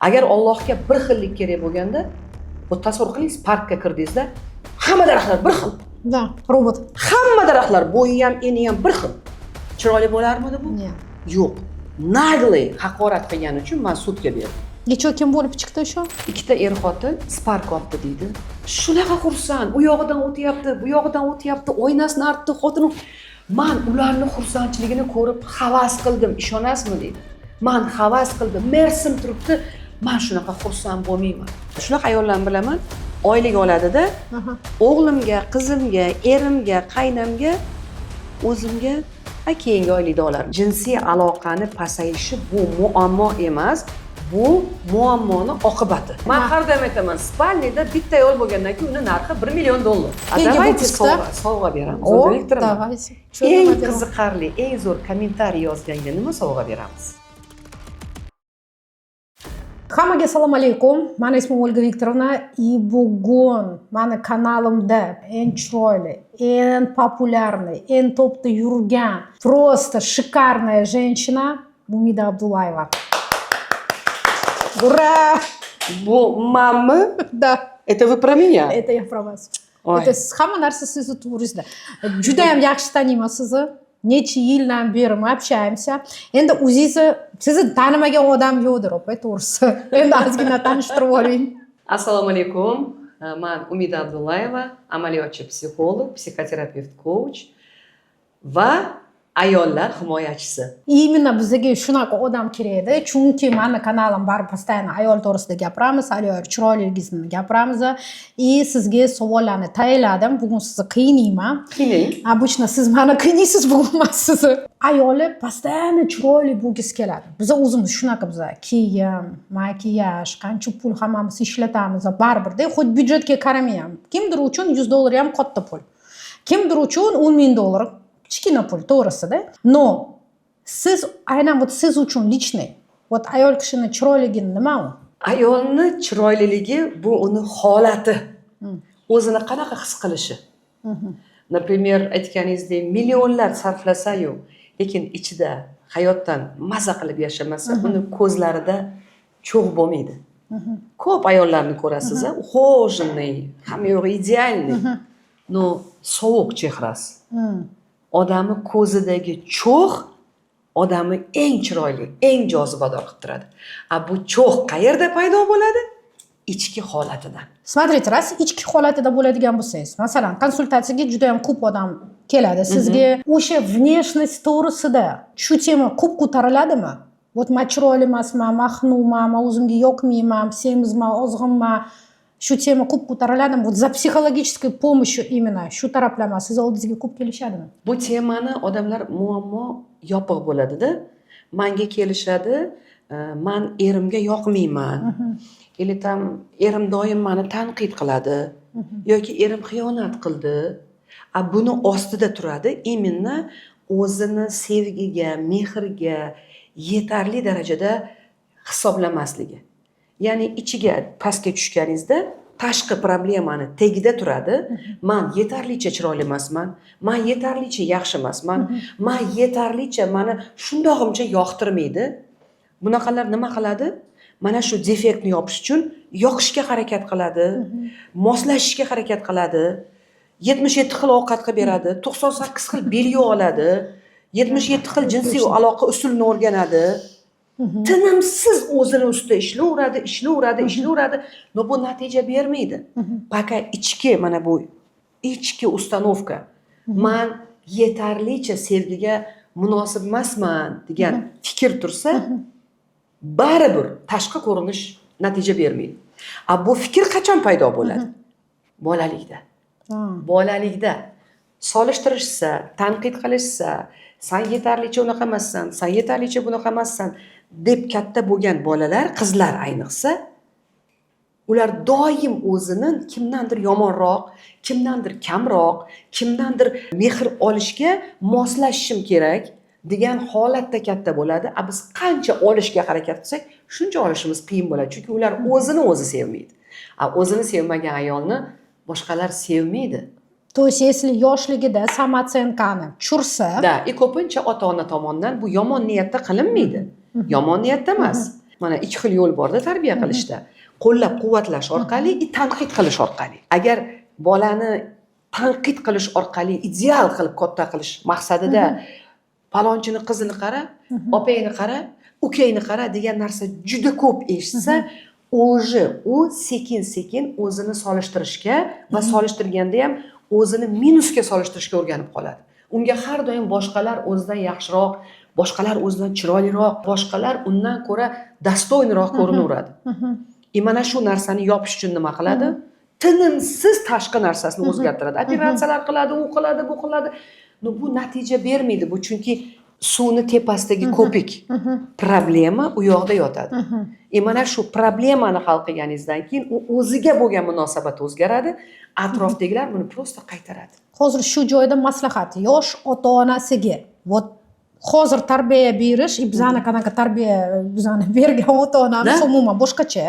Agar Allohga bir xillik kerak bo'lganda, bu tasavvur qiling, parkka kirdingizda, hamma daraxtlar bir xil. Да, robot. Hamma daraxtlar bo'yi ham, eni ham bir xil. Chiroyli bo'larmidi bu? Yo'q. Nagley haqorat qilgani uchun men sudga berdim. Necha kim bo'lib chiqdi shu? Ikkita xotin Spark olibdi deydi. Shunaqa xursand, u yog'idan o'tyapti, bu yog'idan o'tyapti, oynasini artdi, xotini. Men ularni xursandchiligini ko'rib havas qildim, ishonasizmi deydi. Men havas qildim, mersim turibdi. Men shunaqa xursand bo'lmayman. Shunaqa ayollarni bilaman, oylik oladi-da, o'g'limga, qizimga, erimga, qaynamga, o'zimga keyingi oylikda olaman. Jinsiy aloqani pasayishi bu muammo emas, bu muammoni oqibati. Men har doim aytaman, spalniyada bitta ayol bo'lgandan keyin uni narxi $1 million. Davayte sovg'a beramiz. Давайте. Eng qiziqarli, eng zo'r kommentariy yozganga nima sovg'a beramiz? Hammaga assalomu alaykum. Meni ismim Olga Viktorovna и bugun meni kanalimda eng chiroyli, eng populyarniy, eng topda yurgan, просто шикарная женщина Umida Abdullayeva. Ура! Bu mammi? Да. Это вы про меня? Это я про вас. Это hamma narsa sizni to'g'risida. Juda ham yaxshi taniyman sizni. Necha yildan beri общаемся. Endi sizni tanimagan odam yo'qdir, opa, to'g'risi. Endi ozgina tanishtirib oling. Assalomu alaykum. Men Umida Abdullayeva, amaliyotchi psixolog, psixoterapevt, coach va ayollar himoyachisi. Именно bizga shunaqa odam kerak edi, chunki meni kanalim bari постоянно ayol to'g'risida gapiramiz, ayol chiroyligingizni gapiramiz. И sizga savollarni tayyorladim. Bugun sizni qiynayman. Qiynang. Обычно siz meni qiynaysiz, bugun men sizni. Ayoli постоянно chiroyli bo'lgisi keladi. Biz o'zimiz shunaqa biz kiyim, makiyaj, qancha pul hammamiz ishlatamiz, baribir-da, xuddi byudjetga qaramayman. Kimdir uchun $100 ham katta pul. Kimdir uchun $10,000 kichkina pul, to'g'risida. No, siz aynan siz uchun lichniy. Ayol kishini chiroyligini nima u? Ayolni chiroyliligi bu uni holati. O'zini qanaqa his qilishi. Например, aytganingizdek, millionlar sarflasa-yu, lekin ichida hayotdan maza qilib yashamasa, uni ko'zlarida cho'g' bo'lmaydi. Ko'p ayollarni ko'rasiz, ухоженный, hamma yo'g'i idealniy. No, sovuq chehrasi. Odamni ko'zidagi cho'g' odamni eng chiroyli, eng jozibador qilib turadi. Bu cho'g' qayerda paydo bo'ladi? Ichki holatidan. Смотрите, раз ichki holatida bo'ladigan bo'lsangiz, masalan, konsultatsiyaga juda ham ko'p odam keladi. Sizga o'sha внешность to'g'risida shu tema ko'p ko'tariladimi? Men chiroyli emasman, mahnuman, men o'zimga yoqmayman, semizman, ozg'inman. Shu tema ko'p ko'tariladimi? За психологической помощью именно shu taraflama siz oldingizga ko'p kelishadimi? Bu temani odamlar muammo yopiq bo'ladi-da. Menga kelishadi, men erimga yoqmayman. Или там erim doim meni tanqid qiladi yoki erim xiyonat qildi. Buni ostida turadi именно o'zini sevgiga, mehrga yetarli darajada hisoblamasligi. Ya'ni ichiga pastga tushganingizda tashqi problemani tagida turadi. Men yetarlicha chiroyli emasman, men yetarlicha yaxshi emasman, men yetarlicha meni shundog'imcha yoqtirmaydi. Bunaqalar nima qiladi? Mana shu defektni yopish uchun yoqishga harakat qiladi, moslashishga harakat qiladi. 77 xil ovqat qilib beradi, 98 xil belgi oladi, 77 xil jinsiy aloqa usulini o'rganadi. Tinimsiz o'zini ustida ishlayveradi. No, bu natija bermaydi. Пока ichki mana bu ichki ustanovka. Men yetarlicha sevgiga munosib emasman degan fikr tursa, baribir tashqi ko'rinish natija bermaydi. Bu fikr qachon paydo bo'ladi? Bolalikda. Bolalikda solishtirishsa, tanqid qilishsa, sen yetarlicha unaqa emassan, sen yetarlicha bunaqa emassan deb katta bo'lgan bolalar, qizlar ayniqsa, ular doim o'zini kimdandir yomonroq, kimdandir kamroq, kimdandir mehr olishga moslashishim kerak degan holatda katta bo'ladi. Biz qancha olishga harakat qilsak, shuncha olishimiz qiyin bo'ladi, chunki ular o'zini o'zi sevmaydi. O'zini sevmagan ayolni boshqalar sevmaydi. То есть, если yoshligida samotsenkani tushirsa, ko'pincha ota-ona tomonidan bu yomon niyatda qilinmaydi. Yomon niyatda emas. mana ikki xil yo'l borda tarbiya qilishda. Qo'llab quvvatlash orqali, tanqid qilish orqali. Agar bolani tanqid qilish orqali ideal qilib katta qilish maqsadida palonchini qizini qara, opangni qara, ukangni qara degan narsa juda ko'p eshitsa, u sekin-sekin o'zini solishtirishga va solishtirganda ham o'zini minusga solishtirishga o'rganib qoladi. Unga har doim boshqalar o'zidan yaxshiroq, boshqalar o'zidan chiroyliroq, boshqalar undan ko'ra dastoyniroq ko'rinaveradi. Mana shu narsani yopish uchun nima qiladi? Tinimsiz tashqi narsasini o'zgartiradi. Operatsiyalar qiladi, u qiladi, bu qiladi. Bu natija bermaydi. Bu chunki suvni tepasidagi ko'pik. Problema u yoqda yotadi. Mana shu problemani hal qilganingizdan keyin u o'ziga bo'lgan munosabat o'zgaradi, atrofdagilar buni prosta qaytaradi. Hozir shu joyda maslahat yosh ota-onasiga. Hozir tarbiya berish, bizani qanaqa tarbiya bizani bergan ota-onamiz umuman boshqacha.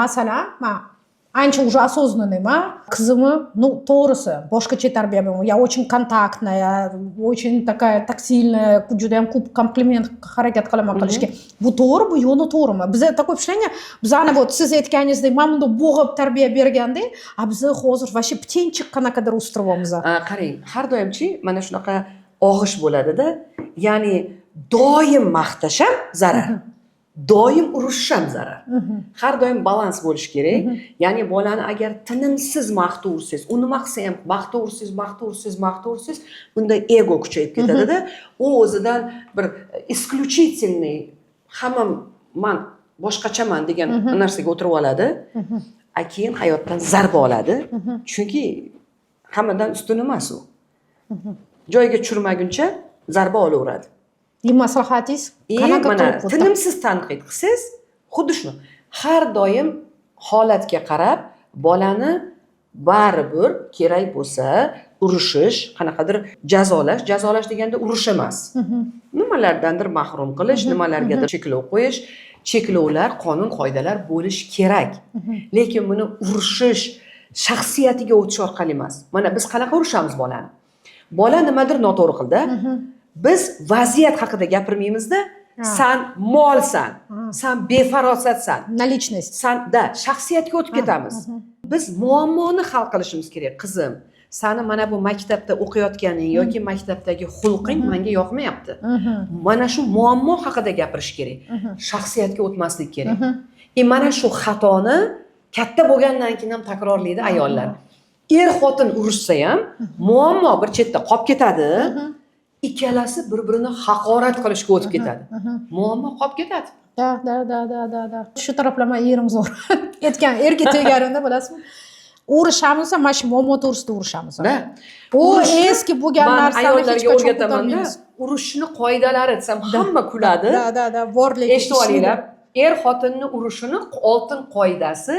Masalan, men ancha уже осознанныйman. Qizimni, to'g'risi, boshqacha tarbiya berman. Я очень контактная, очень такая тактильная, juda ham ko'p kompliment harakat qilaman qilishga. Bu to'g'ri, bu yo'lni to'g'rimi? Bizda такое впечатление, bizani siz aytganingizdek, men bunda bo'g'ib tarbiya berganda, biz hozir vashi ptenchik qanaqadir o'stiryapmiz. Qarang, har doimchi mana shunaqa og'ish bo'ladi-da. Ya'ni doim maqtash ham zarar. Doim urishish ham zarar. Har doim balans bo'lish kerak. Ya'ni bolani agar tinimsiz maqta ursangiz, u nima qilsa ham maqta ursangiz, unda ego kuchayib ketadi-da. U o'zidan bir исключительный, hamma men boshqachaman degan narsaga o'tirib oladi. Keyin hayotdan zarba oladi. Chunki hammadan ustun emas u. Joyiga tushirmaguncha zarba olaveradi. Maslahatingiz qanaqa qilib tinimsiz tanqid qilsangiz, xuddi shuni. Har doim holatga qarab bolani baribir kerak bo'lsa urishish, qanaqadir jazolash deganda urish emas. Nimalardandir mahrum qilish, nimalargadir cheklov qo'yish, cheklovlar, qonun qoidalar bo'lish kerak. Lekin buni urishish shaxsiyatiga o'tish orqali emas. Mana biz qanaqa urishamiz bolani? Bola nimadir noto'g'ri qildi. Biz vaziyat haqida gapirmaymizda, san molsan, san befarosatsan, nalichность. San shaxsiyatga o'tib ketamiz. Biz muammoni hal qilishimiz kerak. Qizim, sani mana bu maktabda o'qiyotganing yoki maktabdagi xulqing menga yoqmayapti. Mana shu muammo haqida gapirish kerak. Shaxsiyatga o'tmaslik kerak. Mana shu xatoni katta bo'lgandan keyin ham takrorlaydi ayollar. Xotin urushsa ham muammo bir chetda qolib ketadi. Ikkalasi bir-birini haqorat qilishga o'tib ketadi. Muammo qolib ketadi. Da. Shu taraflama erim zo'r. Aytgan erga tegarinda bilasizmi? Urishamiz, mana shu muammo to'g'risida urishamiz. U eski bo'lgan narsani ayollarga o'rgataman-da. Urushni qoidalari desam hamma kuladi. Da, borlik. Eshitib olinglar. Xotinni urushini oltin qoidasi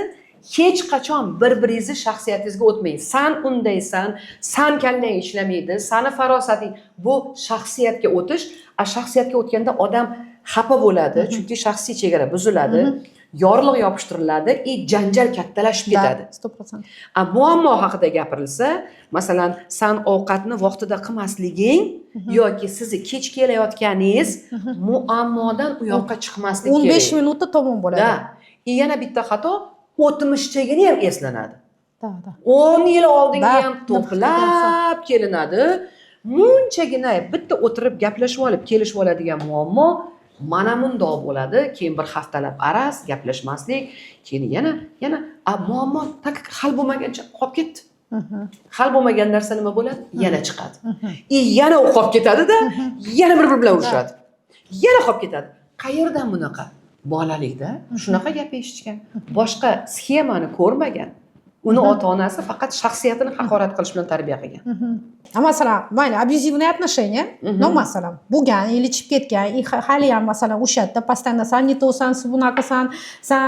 hech qachon bir-biringizni shaxsiyatingizga o'tmang. San undaysan, san kallang ishlamaydi, sani farosating. Bu shaxsiyatga o'tish. Shaxsiyatga o'tganda odam xafa bo'ladi, chunki shaxsiy chegara buziladi, yorliq yopishtiriladi, janjal kattalashib ketadi. 100%. Muammo haqida gapirilsa, masalan, san ovqatni vaqtida qilmasliging yoki sizni kech kelayotganingiz muammodan u yoqqa chiqmaslik kerak. 15 minutda tamom bo'ladi. Yana bitta xato, o'tmishdagini ham eslanadi. 10 yil oldingi ham to'plab kelinadi. Munchagina bitta o'tirib gaplashib olib kelishib oladigan muammo mana bundoq bo'ladi. Keyin bir haftalab araz gaplashmaslik, keyin yana muammo hal bo'lmagancha qolib ketdi. Hal bo'lmagan narsa nima bo'ladi? Yana chiqadi. Yana u qolib ketadi-da, yana bir bilan urushadi. Yana qolib ketadi. Qayerdan bunaqa? Bolalikda shunaqa gap eshitgan. Boshqa sxemani ko'rmagan. Uni ota-onasi faqat shaxsiyatini haqorat qilish bilan tarbiya qilgan. Masalan, mayli, abyuzivniy отношения, no masalan, bo'lgan, ilishib ketgan, hali ham masalan o'sha yerda постоянно san не to'san, bunaqasan, san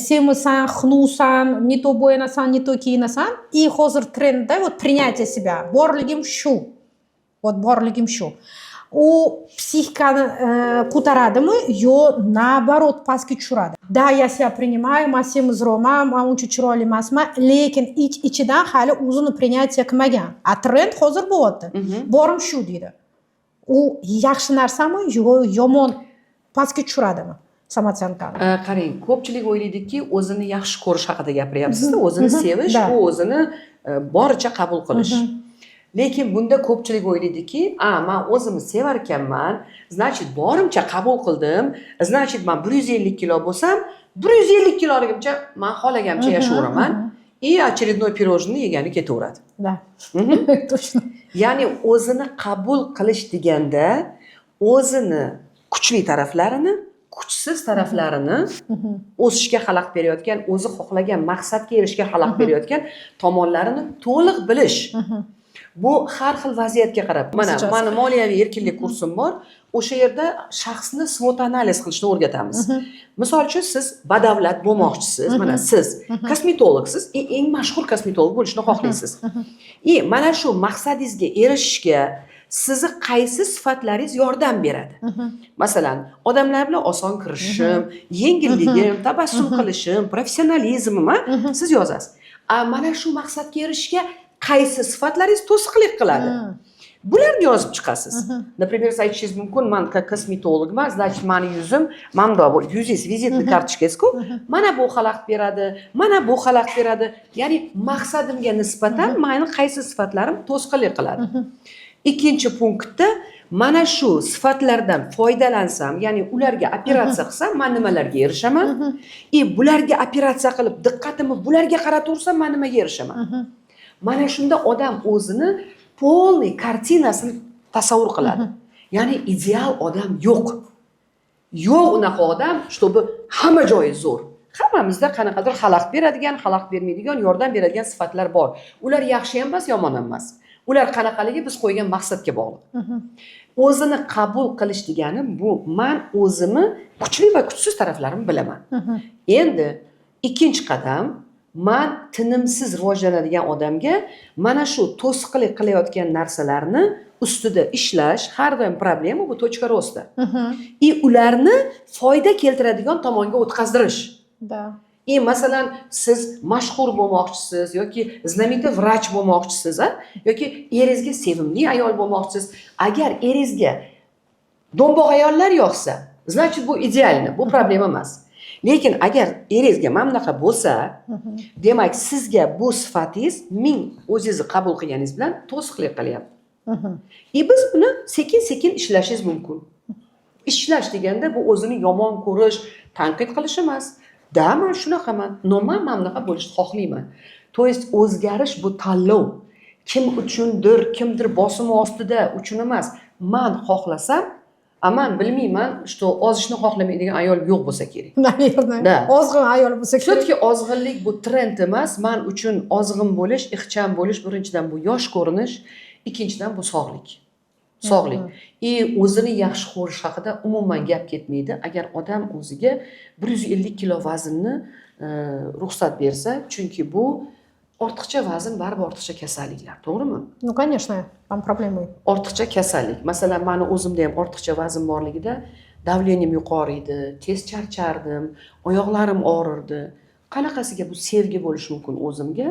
semisan, xnusan, не то bo'yanasan, не то kiyinasan, и hozir trendda вот принятие себя, borligim shu. Вот borligim shu. U psixikani ko'taradimi yo naоборот pastga tushiradi. Da, я себя принимаю, men semizroqman, men uncha chiroyli emasman, lekin ichidan hali o'zini принятие qilmagan. Trend hozir bo'lyapti. Borim shu deydi. U yaxshi narsami yo yomon pastga tushiradimi? samotsankani. Qarang, ko'pchilik o'ylaydiki, o'zini yaxshi ko'rish haqida gapiryapsiz-da, o'zini sevish, Da. bu o'zini boricha qabul qilish. Lekin bunda ko'pchilik o'ylaydiki, men o'zimni sevar ekanman, значит, borimcha qabul qildim, значит, men 150 kilo bo'lsam, 150 kiloligimcha men xohlaganimcha yashayveraman. И очередной пирожный yegani ketaveradi. Da. Точно. Ya'ni o'zini qabul qilish deganda o'zini kuchli taraflarini, kuchsiz taraflarini o'sishga xalaqit berayotgan, o'zi xohlagan maqsadga erishishga xalaqit berayotgan tomonlarini to'liq bilish. Bu har xil vaziyatga qarab. Mana moliyaviy erkinlik kursim bor. O'sha yerda shaxsni SWOT analiz qilishni o'rgatamiz. Misol uchun siz badavlat bo'lmoqchisiz, mana siz kosmetologsiz, eng mashhur kosmetolog bo'lishni xohlaysiz. Mana shu maqsadingizga erishishga sizni qaysi sifatlaringiz yordam beradi? Masalan, odamlar bilan oson kirishishim, yengilligim, tabassum qilishim, professionalizmim, siz yozasiz. Mana shu maqsadga erishishga qaysi sifatlaringiz to'sqinlik qiladi? Bularni yozib chiqasiz. Например, siz aytishingiz mumkin, men kosmetologman, значит, meni yuzim mamdo bu yuzingiz vizitni kartochkasi-ku. Mana bu xalaqit beradi, mana bu xalaqit beradi. Ya'ni maqsadimga nisbatan meni qaysi sifatlarim to'sqinlik qiladi. Ikkinchi punktda mana shu sifatlardan foydalansam, ya'ni ularga operatsiya qilsam, men nimalarga erishaman? Bularga operatsiya qilib, diqqatimni bularga qaratursam, men nimaga erishaman? Mana shunda odam o'zini polniy kartinasini tasavvur qiladi. Ya'ni ideal odam yo'q. Yo'q unaqa odam, чтобы hamma joyi zo'r. Hammamizda qanaqadir xalaqit beradigan, xalaqit bermaydigan, yordam beradigan sifatlar bor. Ular yaxshi ham emas, yomon ham emas. Ular qanaqaligi biz qo'ygan maqsadga bog'liq. O'zini qabul qilish degani bu men o'zimni kuchli va kuchsiz taraflarimni bilaman. Endi ikkinchi qadam, men tinimsiz rivojlanadigan odamga mana shu to'sqinlik qilayotgan narsalarni ustida ishlash har doim problema bu точка роста. Ularni foyda keltiradigan tomonga o'tkazdirish. Da. Masalan, siz mashhur bo'lmoqchisiz yoki знаменитый vrach bo'lmoqchisiz, yoki eringizga sevimli ayol bo'lmoqchisiz. Agar eringizga do'mboq ayollar yoqsa, значит, bu idealni, bu problema emas. Lekin agar eringizga mana bunaqa bo'lsa, demak sizga bu sifatingiz ming o'zingizni qabul qilganingiz bilan to'sqinlik qilyapti. Biz buni sekin-sekin ishlashingiz mumkin. Ishlash deganda bu o'zini yomon ko'rish, tanqid qilish emas. Men shunaqaman, men bunaqa bo'lishni xohlayman. To есть o'zgarish bu tanlov. Kim uchundir, kimdir bosim ostida uchun emas. Men xohlasam, men bilmayman, что ozishni xohlamaydigan ayol yo'q bo'lsa kerak. Naверное. Ozg'in ayol bo'lsa kerak. Chunki ozg'inlik bu trend emas. Men uchun ozg'in bo'lish, ixcham bo'lish, birinchidan bu yosh ko'rinish, ikkinchidan bu sog'lik. Sog'lik. O'zini yaxshi ko'rish haqida umuman gap ketmaydi. Agar odam o'ziga 150 kilo vaznni ruxsat bersa, chunki bu ortiqcha vazn baribir ortiqcha kasalliklar, to'g'rimi? Ну, конечно, там проблема. Ortiqcha kasallik. Masalan, meni o'zimda ham ortiqcha vazn borligida davleniyam yuqori edi, tez charchardim, oyoqlarim og'rirdi. Qanaqasiga bu sevgi bo'lishi mumkin o'zimga,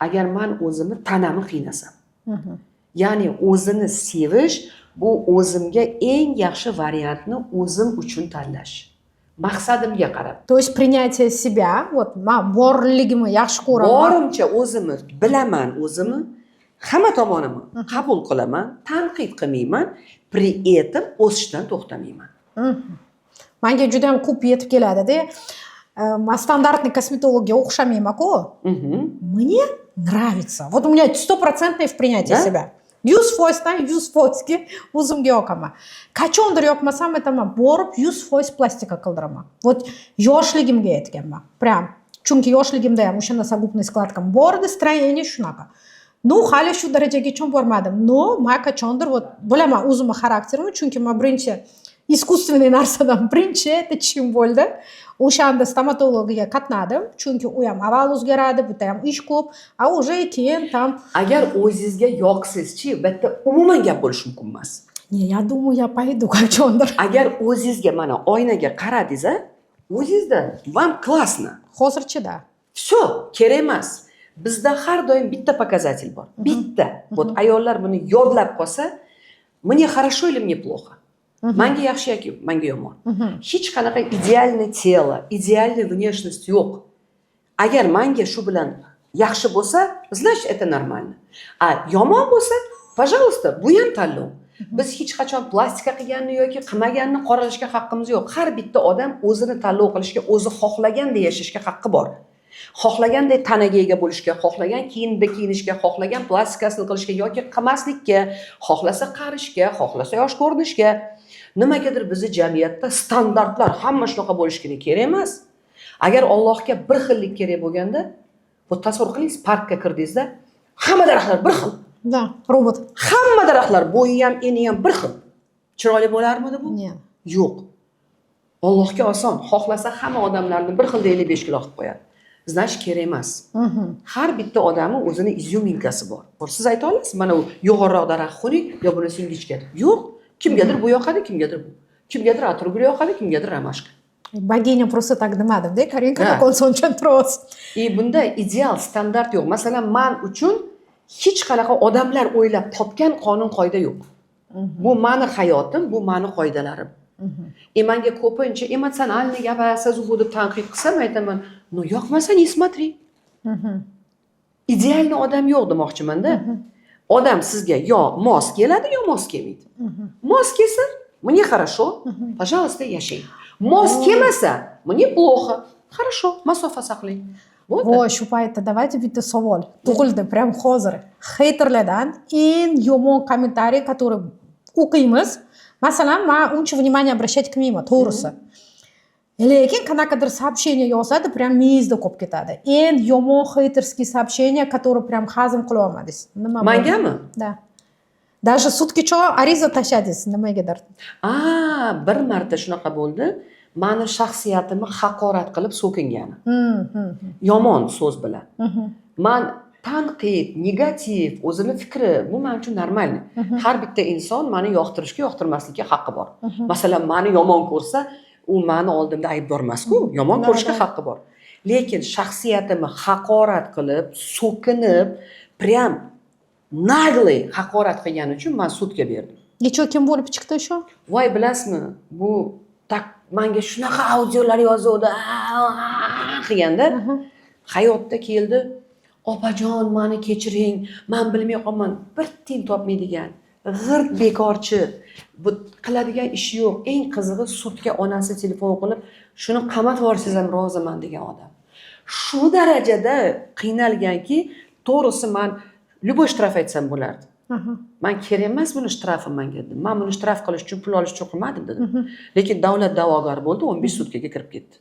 agar men o'zimni tanamni qiynasam. Ya'ni o'zini sevish bu o'zimga eng yaxshi variantni o'zim uchun tanlash. Maqsadimga qarab. То есть принятие себя, вот men borligimni yaxshi ko'raman. Borimcha o'zimni bilaman, o'zimni hamma tomonimni qabul qilaman, tanqid qilmayman, при этом o'sishdan to'xtamayman. Menga juda ham ko'p yetib keladi-da. Men standartный косметологga o'xshamayman-ku. Мне нравится. Вот у меня 100% в принятии себя. 100% 100% o'zimga yoqaman. Qachondir yoqmasam aytaman, borib 100% plastika qildiraman. Вот yoshligimga yetganman. Прям. Chunki yoshligimda ham o'sha nasagubniy skladkam bor edi, строение shunaqa. No, hali shu darajagacha bormadim. No, men qachondir bilaman o'zimning xarakterimni, chunki men birinchi искусственный narsadan birinchi это chim bo'ldi. O'shanda stomatologiyaga qatnadim, chunki u ham avval o'zgaradi, bu ham ish ko'p, a уже keyin tam agar o'zingizga yoqsiz-chi, bitta umuman gap bo'lishi mumkin emas. Не, я думаю, я paydu qachondir. Agar o'zingizga mana oynaga qaradingiz, o'zingizda вам классно. Hozirchida. Всё, kerak emas. Bizda har doim bitta показатель bor. Bitta. Вот ayollar buni yodlab qolsa, мне хорошо или мне плохо? Manga yaxshi yoki manga yomon. Hech qanaqa idealniy telo, idealniy внешность yo'q. Agar manga shu bilan yaxshi bo'lsa, значит это нормально. A yomon bo'lsa, пожалуйста, bu ham tanlov. Biz hech qachon plastika qilganni yoki qilmaganni qoralashga haqqimiz yo'q. Har bitta odam o'zini tanlov qilishga, o'zi xohlagandek yashashga haqqi bor. Xohlaganday tanaga ega bo'lishga, xohlagan kiyimda kiyinishga, xohlagan plastikasini qilishga yoki qilmaslikka, xohlasa qarishga, xohlasa yosh ko'rinishga. Nimagadir bizning jamiyatda standartlar hamma shunaqa bo'lishini kerak emas. Agar Allohga bir xillik kerak bo'lganda, bu tasavvur qilingiz, parkka kirdingizda, hamma daraxtlar bir xil. Да, robot. Hamma daraxtlar bo'yi ham, eni ham bir xil. Chiroyli bo'larmidi bu? Yo'q. Allohga oson. Xohlasa hamma odamlarni bir xil 55 kilo qilib qo'yadi. Значит, kerak emas. Har bitta odamning o'zini izyuminkasi bor. Siz ayta olasiz, mana u yo'g'onroq daraxt xunuk, yo bunisi ingichka. Yo'q. Kimgadir bu yoqadi, kimgadir bu. Kimgadir atirgul yoqadi, kimgadir ramashka. Bogini просто так demadimda, Karinka konson tushuntirasiz. Bunda ideal standart yo'q. Masalan, men uchun hech qanaqa odamlar o'ylab topgan qonun qoida yo'q. Bu meni hayotim, bu meni qoidalarim. Menga ko'pincha emotsionalniy gapirasiz u deb tanqid qilsam aytaman, "No, yoqmasa не смотри." Idealni odam yo'q demoqchiman-da. Odam sizga yo mos keladi, yo mos kelmaydi. Mos kelsa, мне хорошо, пожалуйста, yashang. Mos kelmasa, мне плохо. Хорошо, masofa saqlang. Voy, shu paytda давайте bitta savol tug'ildi, prям hozir. Heyterlardan eng yomon kommentariy, который o'qiymiz. Masalan, men uncha внимание обращать qilmayman, to'g'risi. Lekin qanaqadir сообщение yozadi, prям miyizda qolib ketadi. Eng yomon heyterskiy сообщение, который prям hazm qila olmadingiz. Nima? Mangami? Da. Даже sutkicho ariza tashladingiz nimagadir. Bir marta shunaqa bo'ldi. Meni shaxsiyatimni haqorat qilib so'kingani. Yomon so'z bilan. Men tanqid, negativ, o'zini fikri, bu men uchun normal. Har bitta inson meni yoqtirishga, yoqtirmaslikka haqqi bor. Masalan, meni yomon ko'rsa, u meni oldimda aybdor emas-ku, yomon ko'rishga haqqi bor. Lekin shaxsiyatimni haqorat qilib, so'kinib, prям naglay haqorat qilgani uchun men sudga berdim. Necha kim bo'lib chiqdi shu? Voy, bilasizmi? Bu tak menga shunaqa audiolar yozuvdi, qilganda hayotda keldi. Opajon, meni kechiring, men bilmay qolman, bir tiyin topmaydigan, g'irt bekorchi, bu qiladigan ishi yo'q. Eng qizig'i sudga onasi telefon qilib, shuni qamatib yuborsangiz ham roziman degan odam. Shu darajada qiynalganki, to'g'risi men любой shtraf aytsam bo'lardi. Men kerak emas buni shtrafim menga dedim. Men buni shtraf qilish uchun pul olish uchun qilmadim dedim. Lekin davlat da'vogari bo'ldi, 15 sutkaga kirib ketdi.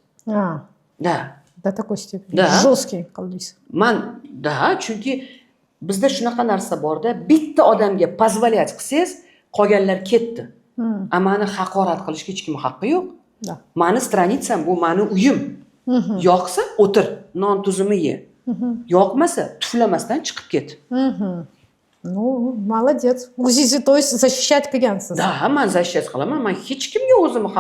Da. До такой степени. Да. Жесткий qildingiz. Da, chunki bizda shunaqa narsa borda, bitta odamga позволять qilsangiz, qolganlar ketdi. Meni haqorat qilishga hech kimning haqqi yo'q. Meni stranitsam, bu meni uyim. Yoqsa o'tir, non tuzimni ye. Yoqmasa, tuflamasdan chiqib ket. Ну, молодец. O'zingizni то есть защищать qilgansiz. Da, men защищать qilaman. Men hech kimga o'zimni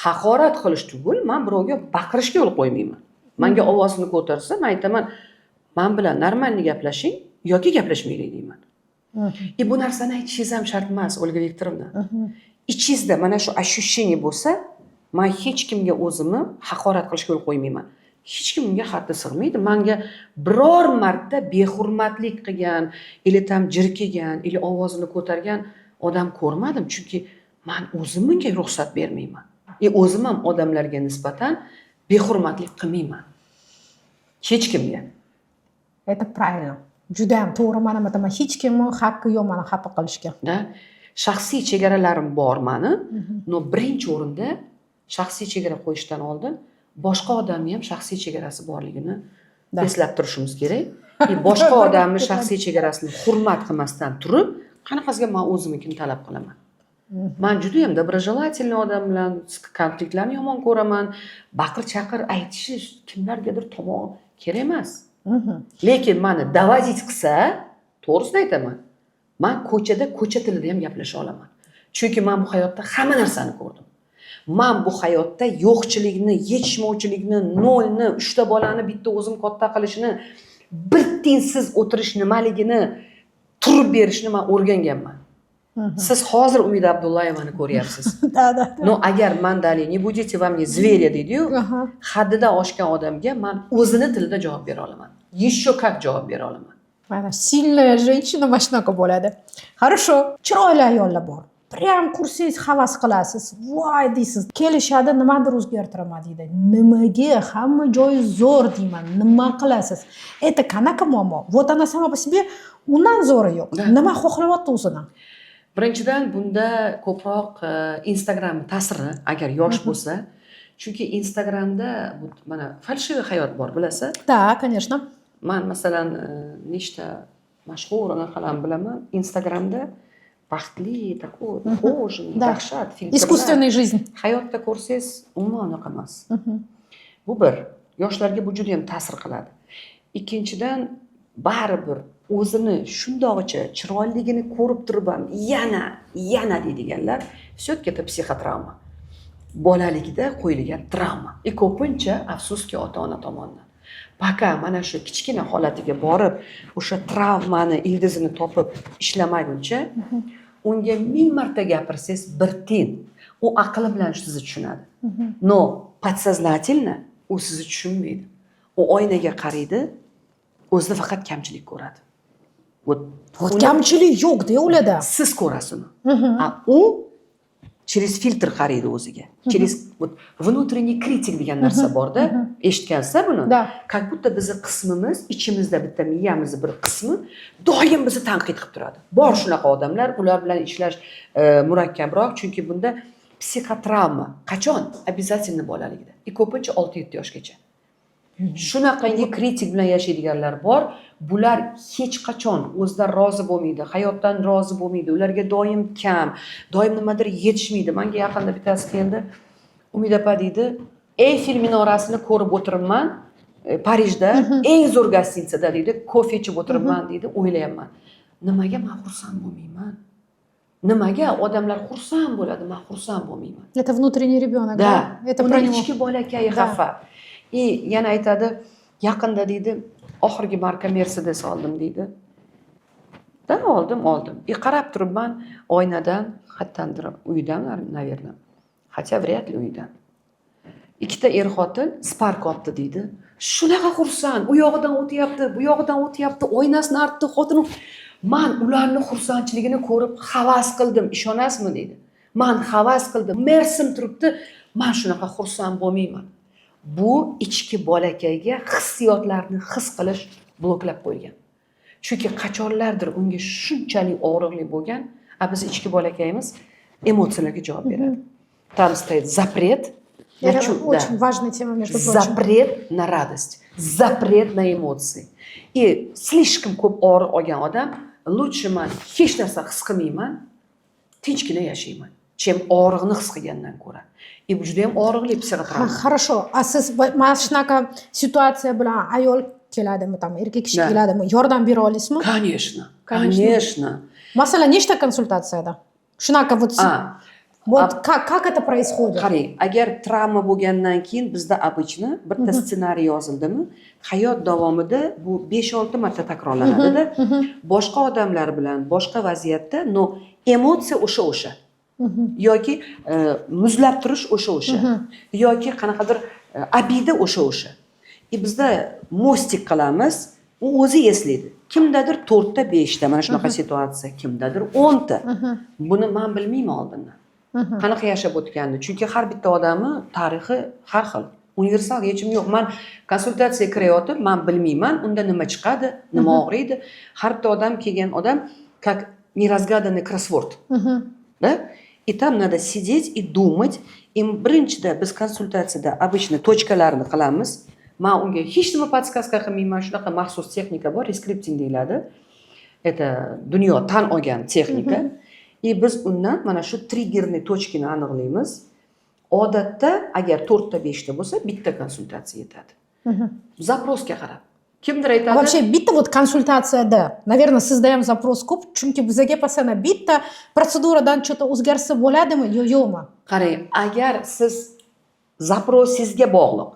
haqorat qilish tugul, men birovga baqirishga yo'l qo'ymayman. Menga ovozini ko'tarsa, men aytaman, men bilan normalniy gaplashing yoki gaplashmaylik deyman. Bu narsani aytishingiz ham shart emas, Olga Viktorovna. Ichingizda mana shu ощущение bo'lsa, men hech kimga o'zimni haqorat qilishga yo'l qo'ymayman. Hech kim unga haddi sig'maydi. Menga biror marta behurmatlik qilgan, ili tam jirkigan, ili ovozini ko'targan odam ko'rmadim, chunki men o'zim bunga ruxsat bermayman. O'zim ham odamlarga nisbatan behurmatlik qilmayman. Hech kimga. Это правильно. Juda ham to'g'ri, men aytaman, hech kimning haqqi yo'q meni xafa qilishga. Shaxsiy chegaralarim bor meni. No, birinchi o'rinda shaxsiy chegara qo'yishdan oldin boshqa odamning ham shaxsiy chegarasi borligini eslab turishimiz kerak. Boshqa odamning shaxsiy chegarasini hurmat qilmasdan turib, qanaqasiga men o'zimnikini talab qilaman. Men juda ham доброжелательный odam bilan konfliktlarni yomon ko'raman. Baqir-chaqir aytish kimlargadir tomon kerak emas. Lekin meni davazit qilsa, to'g'risini aytaman. Men ko'chada ko'cha tilida ham gaplasha olaman. Chunki men bu hayotda hamma narsani ko'rdim. Men bu hayotda yo'qchilikni, yetishmovchilikni, nolni, 3 ta bolani bitta o'zim katta qilishni, bir tengsiz o'tirish nimaligini, turib berishni men o'rganganman. Siz hozir Umida Abdullayevani ko'ryapsiz. Да, да. Но agar man далее не будете во мне зверя deydi-yu, Aha. haddidan oshgan odamga man o'zini tilida javob bera olaman. Еще как javob bera olaman. Mana silная женщина mana shunaqa bo'ladi. Хорошо, chiroyli ayollar bor. Prям kursangiz havas qilasiz. Voy deysiz. Kelishadi, nimadir o'zgartiraman deydi. Nimaga? Hamma joyi zo'r deyman. Nima qilasiz? Это qanaqa muammo? Вот она сама по себе undan zo'ri yo'q. Nima xohlayapti o'zidan? Birinchidan bunda ko'proq Instagram ta'siri agar yosh bo'lsa, chunki Instagramda mana falshiviy hayot bor, bilasiz? Да, конечно. Man masalan nechta mashhur onalarni bilaman. Instagramda baxtli, такой, ухоженный, Да. dahshat filtrlar. Искусственная жизнь. Hayotda ko'rsangiz umuman unaqa emas. Bu bir, yoshlarga bu juda ham ta'sir qiladi. Ikkinchidan, baribir o'zini shundoqcha chiroyligini ko'rib turib ham yana deydiganlar все-таки это psixotravma. Bolaligida qo'yilgan travma. Ko'pincha afsuski ota-ona tomonidan. Пока mana shu kichkina holatiga borib, o'sha travmani ildizini topib ishlamaguncha, unga 1000 marta gapirsangiz bir tiyin. U aqli bilan sizni tushunadi. Но подсознательно u sizni tushunmaydi. U oynaga qaraydi, o'zida faqat kamchilik ko'radi. Вот kamchilik yo'q-da ularda. Siz ko'rasiz uni. U через filtr qaraydi o'ziga. Через внутренний kritik degan narsa bor-da. Eshitgansiz buni? Да. Как будто bizni qismimiz, ichimizda bitta miyamiz bir qismi doim bizni tanqid qilib turadi. Bor shunaqa odamlar, ular bilan ishlash murakkabroq, chunki bunda psixotravma qachon? Обязательно bolaligida. Ko'pincha 6-7 yoshgacha. Shunaqangi kritik bilan yashaydiganlar bor. Bular hech qachon o'zidan rozi bo'lmaydi, hayotdan rozi bo'lmaydi. Ularga doim kam, doim nimadir yetishmaydi. Menga yaqinda bittasi keldi. Umid opa deydi, Eyfel minorasini ko'rib o'tiribman, Parijda, eng zo'r gostinitsada deydi, kofe ichib o'tiribman deydi, o'ylayapman. Nimaga men xursand bo'lmayman? Nimaga odamlar xursand bo'ladi, men xursand bo'lmayman? Это внутренний ребенок, Да. Это про него. Ichki bolakay xafa. Yana aytadi, yaqinda deydi, oxirgi marka Mercedes oldim deydi. Da oldim. Qarab turibman oynadan, xattandir uydan, наверное. Хотя вряд ли uydan. Ikkita xotin Spark olibdi deydi. Shunaqa xursand, u yog'idan o'tyapti, bu yog'idan o'tyapti, oynasini artdi, xotini. Men ularni xursandchiligini ko'rib havas qildim, ishonasizmi deydi. Men havas qildim. Mersim turibdi, men shunaqa xursand bo'lmayman. Bu ichki bolakayga hissiyotlarni his qilish bloklab qo'ygan. Chunki qachonlardir unga shunchalik og'riqli bo'lgan, biz ichki bolakayimiz emotsiyalarga javob beradi. Там стоит запрет на Это чувства. очень важная тема, между прочим. Запрет на радость, запрет на эмоции. И слишком ko'p og'riq olgan odam, lучше men hech narsa his qilmayman, tinchgina yashayman. Chem og'riqni his qilgandan ko'ra. Bu juda ham og'riqli psixotravma. Хорошо. А siz mana shunaqa situatsiya bilan ayol keladimi, там erkak kishi keladimi, yordam bera olasizmi? Конечно. Masalan, nechta konsultatsiyada? Shunaqa вот Вот как это происходит? Qarang, agar travma bo'lgandan keyin bizda обычно bitta ssenariy yozildimi, hayot davomida bu 5-6 marta takrorlanadi-da. Boshqa odamlar bilan, boshqa vaziyatda, no emotsiya o'sha. Yoki muzlab turish o'sha. Yoki qanaqadir abida o'sha. Bizda mostik qilamiz, u o'zi eslaydi. Kimdadir 4 ta, 5 ta mana shunaqa situatsiya, kimdadir 10 ta. Buni men bilmayman oldindan. Qanaqa yashab o'tganini, chunki har bitta odamni tarixi har xil. Universal yechim yo'q. Men konsultatsiyaga kirayotib, men bilmayman, unda nima chiqadi, nima og'riydi. Har bitta odam kelgan odam как неразгаданный кроссворд. Да? И там надо сидеть и думать. Birinchida biz konsultatsiyada обычно точкаларni qilamiz. Men unga hech nima podskaska qilmayman, shunaqa maxsus texnika bor, reskripting deyiladi. Это dunyo tan olgan texnika. Biz undan mana shu triggerni точкini aniqlaymiz. Odatda agar 4 ta 5 ta bo'lsa, bitta konsultatsiya yetadi. Zaprosga qarab. Kimdir aytadi. Вообще bitta вот konsultatsiyada, наверное, sizda ham zaпрос ko'p, chunki bizga pasana bitta protseduradan cho'ta o'zgarsa bo'ladimi, yo'qmi? Qarang, agar siz zaprosingizga bog'liq.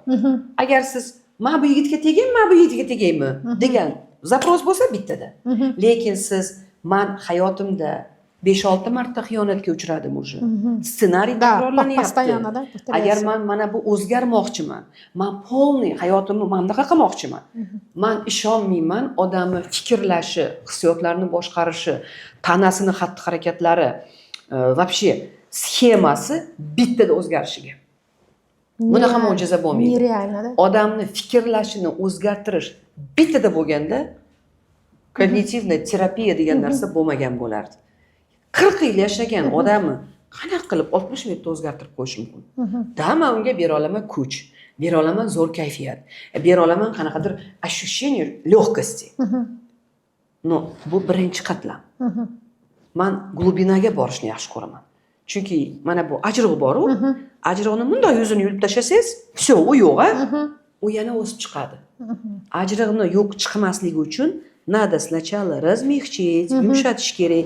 Agar siz men bu yigitga tegaymi, bu yigitga tegaymi degan zapros bo'lsa bittada. Lekin siz men hayotimda 5-6 marta xiyonatga uchradim уже. Ssenariy takrorlanyapti. Постоянно, да, Agar man mana bu o'zgarmoqchiman, man polniy hayotimni mana bunaqa qilmoqchiman. Man ishonmayman odamni fikrlashi, hissiyotlarini boshqarishi, tanasini xatti-harakatlari, вообще sxemasi bittada o'zgarishiga. Bunaqa mo'jiza bo'lmaydi. Нереально, да? Odamni fikrlashini o'zgartirish bittada bo'lganda kognitivniy terapiya degan narsa bo'lmagan bo'lardi. 40 yil yashagan odamni qanaqa qilib 60 minutda o'zgartirib qo'yish mumkin? Da, men unga bera olaman kuch, bera olaman zo'r kayfiyat, bera olaman qanaqadir ощущение легкости. No, bu birinchi qatlam. Men glubinaga borishni yaxshi ko'raman. Chunki mana bu ajriq bor-ku, ajriqni bunday yuzini yulib tashlasangiz, все, u yo'q, u yana o'sib chiqadi. Ajriqni yo'q chiqmasligi uchun надо сначала размягчить, yumshatish kerak,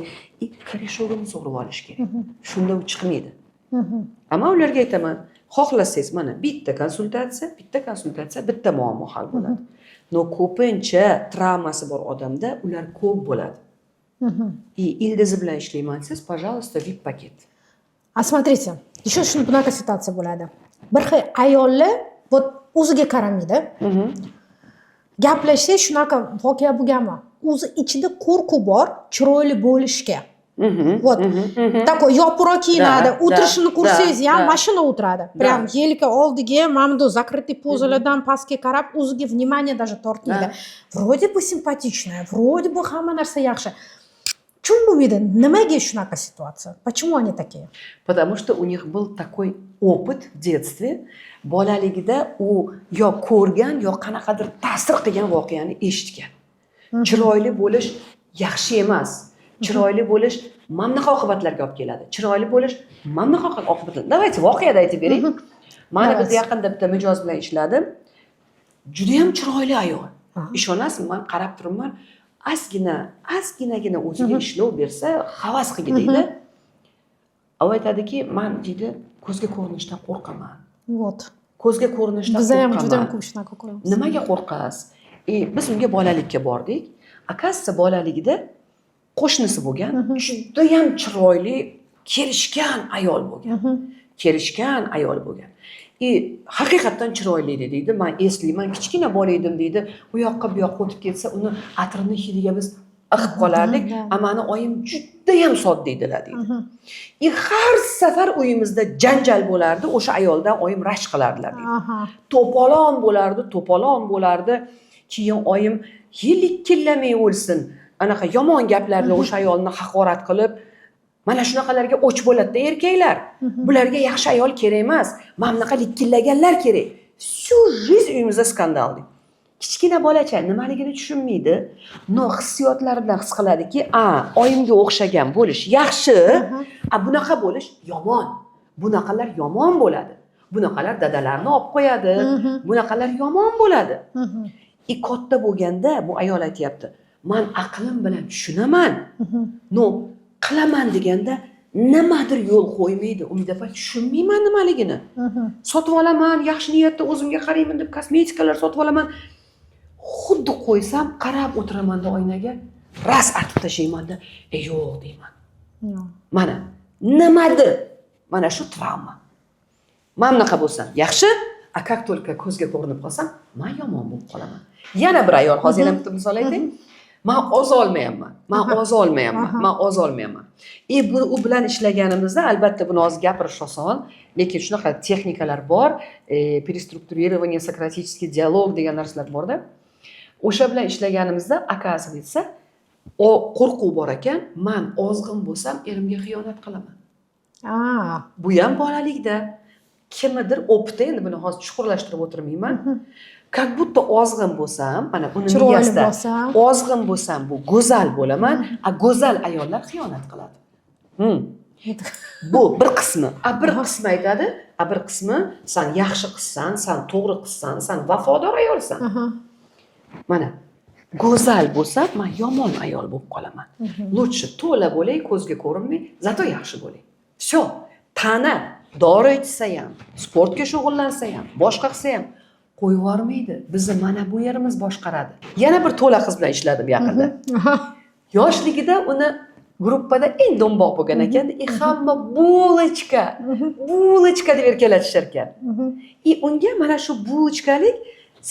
koreshogini sug'urib olish kerak. Shunda u chiqmaydi. Ammo ularga aytaman, xohlasangiz mana bitta konsultatsiya, bitta muammo hal bo'ladi. No ko'pincha travmasi bor odamda ular ko'p bo'ladi. И ildizi bilan ishlayman siz, пожалуйста, VIP paket. А смотрите, еще shuni bunaqa situatsiya bo'ladi. Bir xil ayollar вот o'ziga qaramaydi. Gaplashsak shunaqa voqea bo'lganmi? O'zi ichida qo'rquv bor, chiroyli bo'lishga. Вот. Такой yopiroq kiyinadi, o'tirishini ko'rsangiz ham mashina o'tiradi. Прям yelka oldiga, mana bu закрытый pozalardan pastga qarab, o'ziga внимание даже tortmaydi. Вроде бы симпатичная, вроде бы hamma narsa yaxshi. Чему bo'lmaydi? Nimaga shunaqa situatsiya? Почему они такие? Потому что у них был такой опыт в детстве. Bolaligida u yo ko'rgan, yo qanaqadir ta'sir qilgan voqeani eshitgan. Chiroyli bo'lish yaxshi emas. Chiroyli bo'lish mana bunaqa oqibatlarga olib keladi. Chiroyli bo'lish mana bunaqa oqibatlar. Давайте voqeada aytib bering. Mana biz yaqinda bitta mijoz bilan ishladim. Juda ham chiroyli ayol. Ishonasizmi, men qarab turibman, ozginagina o'ziga ishlov bersa, havas qilgan deydi. U aytadiki, men deydi, ko'zga ko'rinishdan qo'rqaman. Вот. Ko'zga ko'rinishdan Biz ham qo'rqaman. juda ham ko'p shunaqa ko'ramiz. Nimaga qo'rqasiz? Biz unga bolalikka bordik. Akasi bolaligida qo'shnisi bo'lgan, juda ham chiroyli, kelishgan ayol bo'lgan. Kelishgan ayol bo'lgan. Haqiqatan chiroyli edi deydi. Men eslayman, kichkina bola edim deydi. U yoqqa bu yoqqa o'tib ketsa, uni atrini hidiga biz iqib qolardik. Amani oyim juda ham sodda edilar deydi. Har safar uyimizda janjal bo'lardi, o'sha ayoldan oyim rashk qilardilar deydi. To'polon bo'lardi. Keyin oyim likillamay o'lsin. Anaqa yomon gaplarni o'sha ayolni haqorat qilib, mana shunaqalarga o'ch bo'ladi-da erkaklar. Bularga yaxshi ayol kerak emas. Mana bunaqa likillaganlar kerak. Всю жизнь uyimizda skandal deydi. Kichkina bolacha nimaligini tushunmaydi. No hissiyotlaridan his qiladiki, oyimga o'xshagan bo'lish yaxshi, bunaqa bo'lish yomon. Bunaqalar yomon bo'ladi. Bunaqalar dadalarni olib qo'yadi. Bunaqalar yomon bo'ladi. Katta bo'lganda bu ayol aytayapti, men aqlim bilan tushunaman. No, qilaman deganda nimadir yo'l qo'ymaydi. Umidafar tushunmayman nimaligini. Sotib olaman, yaxshi niyatda o'zimga qarayman deb kosmetikalar sotib olaman. Xuddi qo'ysam, qarab o'tiraman-da oynaga, ras artib tashlayman-da, yo'q deyman. Mana nimadir? Mana shu travma. Men bunaqa bo'lsam, yaxshi, как только ko'zga ko'rinib qolsam, men yomon bo'lib qolaman. Yana bir ayol, hozir ham bitta misol aytay. Men oz olmayapman. U bilan ishlaganimizda albatta buni hozir gapirish oson, lekin shunaqa texnikalar bor, переструктурирование, сократический диалог degan narsalar bor-da. O'sha bilan ishlaganimizda oказывается, qo'rquv bor ekan, men ozg'in bo'lsam, erimga xiyonat qilaman. Bu ham bolalikda kimnidir opti, endi buni hozir chuqurlashtirib o'tirmayman. Как будто ozg'in bo'lsam, mana uni miyasida ozg'in bo'lsam, bu go'zal bo'laman, go'zal ayollar xiyonat qiladi. Bu bir qismi. Bir qismi aytadi, bir qismi sen yaxshi qizsan, sen to'g'ri qizsan, sen vafodor ayolsan. Mana go'zal bo'lsam, men yomon ayol bo'lib qolaman. Lutchi to'la bo'lay, ko'zga ko'rinmay, zato yaxshi bo'lay. Всё. Tana dori ichsa ham, sportga shug'ullansa ham, boshqa qilsa ham qo'yib yubormaydi. Bizni mana bu yerimiz boshqaradi. Yana bir to'la qiz bilan ishladim yaqinda. Yoshligida uni Gruppada eng do'mboq bo'lgan ekan. Hamma bulочка deb erkalatishar ekan. Unga mana shu bulочкalik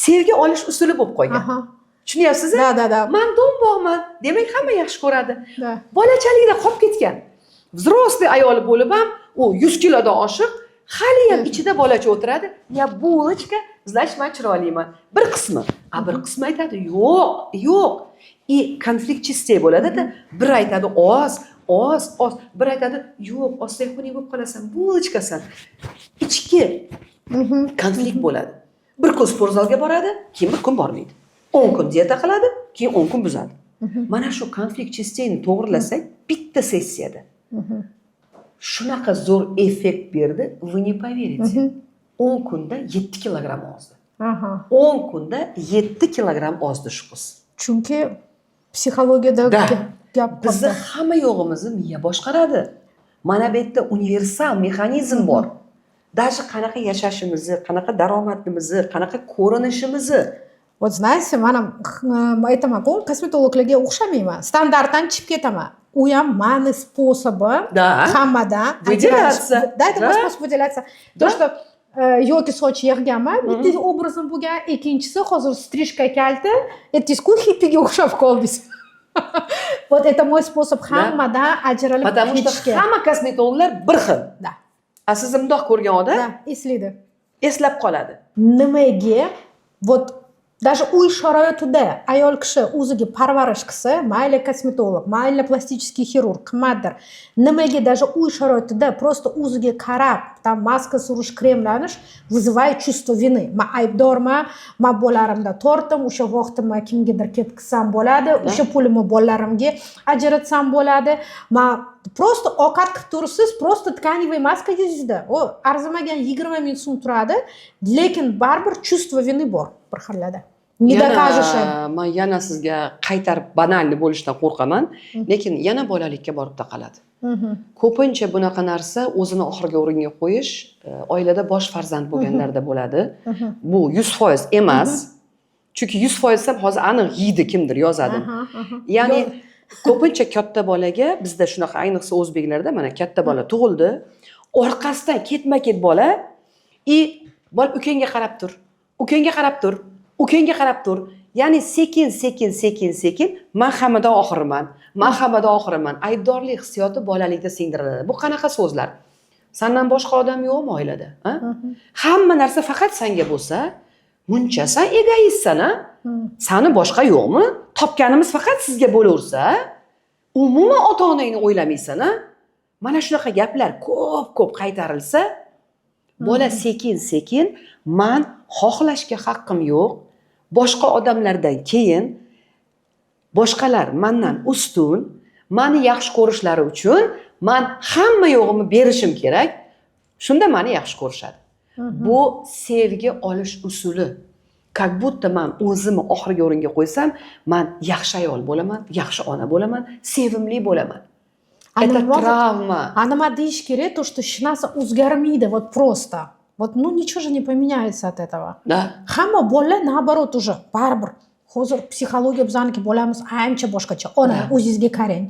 sevgi olish usuli bo'lib qolgan. Tushunyapsiz? Da. Men do'mboqman, demak hamma yaxshi ko'radi. Bolachaligida qolib ketgan. Взрослый ayoli bo'lib ham u 100 kilodan oshiq, hali ham ichida bolacha o'tiradi. Ya bulочка, значит, men chiroyliman. Bir qismi. Bir qismi aytadi, yo'q. Konflikt chistay bo'ladi-da, bir aytadi oz. Bir aytadi, yo'q, osteoponik bo'lib qolasan, bulочкаsan. Ichki konflikt bo'ladi. Bir kun sportzalga boradi, keyin bir kun bormaydi. 10 kun dieta qiladi, keyin 10 kun buzadi. Mana shu konflikt chistayni to'g'rilasak, bitta sessiyada shunaqa zo'r effekt berdi, вы не поверите. 10 kunda 7 kilogramm ozdi. 10 kunda 7 kilogramm ozdi shu qiz. Chunki psixologiyada gap bizni hamma yo'g'imizni miya boshqaradi. Mana bu yerda universal mexanizm bor. Даже qanaqa yashashimizni, qanaqa daromadimizni, qanaqa ko'rinishimizni. Вот знаете, mana aytaman-ku, kosmetologlarga o'xshamayman. Standartdan chiqib ketaman. U ham mani sposobim hammadan выделяться. Да, это мой способ выделяться. То, что yoki soch yig'ganman, bitta obrazim bo'lgan, ikkinchisi hozir strижка kalti, aytdingiz-ku, hippiga o'xshab qoldingiz. Вот это мой способ hammadan ajralib Потому что hamma kosmetologlar bir xil. Da. Siz bundoq ko'rgan odam eslaydi. Eslab qoladi. Nimaga вот даже uy sharoitida ayol kishi o'ziga parvarish qilsa, mayli kosmetolog, mayli plastik xirurg, qimmatdir. Nimaga даже uy sharoitida просто o'ziga qarab, tam maska surish, kremlanish вызывает чувство vины. Men aybdorman, men bolalarimda tortdim, o'sha vaqtimni kimgadir ketkizsam bo'ladi, o'sha pulimni bolalarimga ajratsam bo'ladi. Men просто ovqat qilib turibsiz, просто тканевый maska yuzingizda. O arzimagan 20 ming so'm turadi, lekin baribir чувство vины bor bir xillada. Men yana sizga qaytarib banalni bo'lishdan qo'rqaman, lekin yana bolalikka borib taqaladi. Ko'pincha bunaqa narsa o'zini oxirgi o'ringa qo'yish oilada bosh farzand bo'lganlarda bo'ladi. Bu 100% emas. Chunki 100% ham hozir aniq yeydi kimdir yozadi. Ya'ni ko'pincha katta bolaga bizda shunaqa, ayniqsa o'zbeklarda mana katta bola tug'ildi, orqasidan ketma-ket bola, bola ukangga qarab tur, ukangga qarab tur, ukangga qarab tur. Ya'ni sekin men hammadan oxiriman. Aybdorlik hissiyoti bolalikda singdiriladi. Bu qanaqa so'zlar? Sendan boshqa odam yo'qmi oilada? Hamma narsa faqat senga bo'lsa, muncha sen egoistsan, sani boshqa yo'qmi? Topganimiz faqat sizga bo'laversa, umuman ota-onangni o'ylamaysan. Mana shunaqa gaplar ko'p qaytarilsa, bola sekin men xohlashga haqqim yo'q. Boshqa odamlardan keyin boshqalar mendan ustun, meni yaxshi ko'rishlari uchun men hamma yo'g'imni berishim kerak. Shunda meni yaxshi ko'rishadi. Bu sevgi olish usuli. Как будто men o'zimni oxirgi o'ringa qo'ysam, men yaxshi ayol bo'laman, yaxshi ona bo'laman, sevimli bo'laman. Это травма. Nima deyish kerak, то, что hech narsa o'zgarmaydi, вот просто. Вот, ничего же не поменяется от этого. Да. Hamma bolalar naоборот уже baribir. Hozir psixologiya bizaniki bo'lamiz ancha boshqacha. Ona, o'zingizga qarang.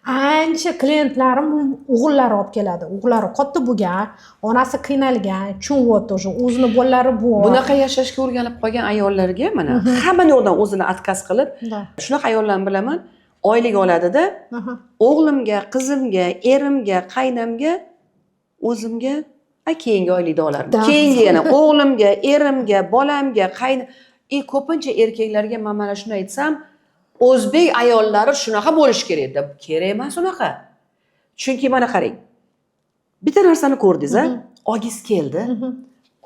Ancha klientlarim o'g'illari olib keladi. O'g'illari katta bo'lgan, onasi qiynalgan, cho'nyapti уже, o'zini bolalari bor. Bunaqa yashashga o'rganib qolgan ayollarga mana hamma yo'qdan o'zini отказ qilib, shunaqa ayollarni bilaman, oylik oladida, o'g'limga, qizimga, erimga, qaynamga, o'zimga keyingi oylikda olardim. Keyingi yana o'g'limga, erimga, bolamga, ko'pincha erkaklarga men mana shuni aytsam, o'zbek ayollari shunaqa bo'lish kerak deb. Kerak emas unaqa. Chunki mana qarang. Bitta narsani ko'rdingiz, ogiz keldi,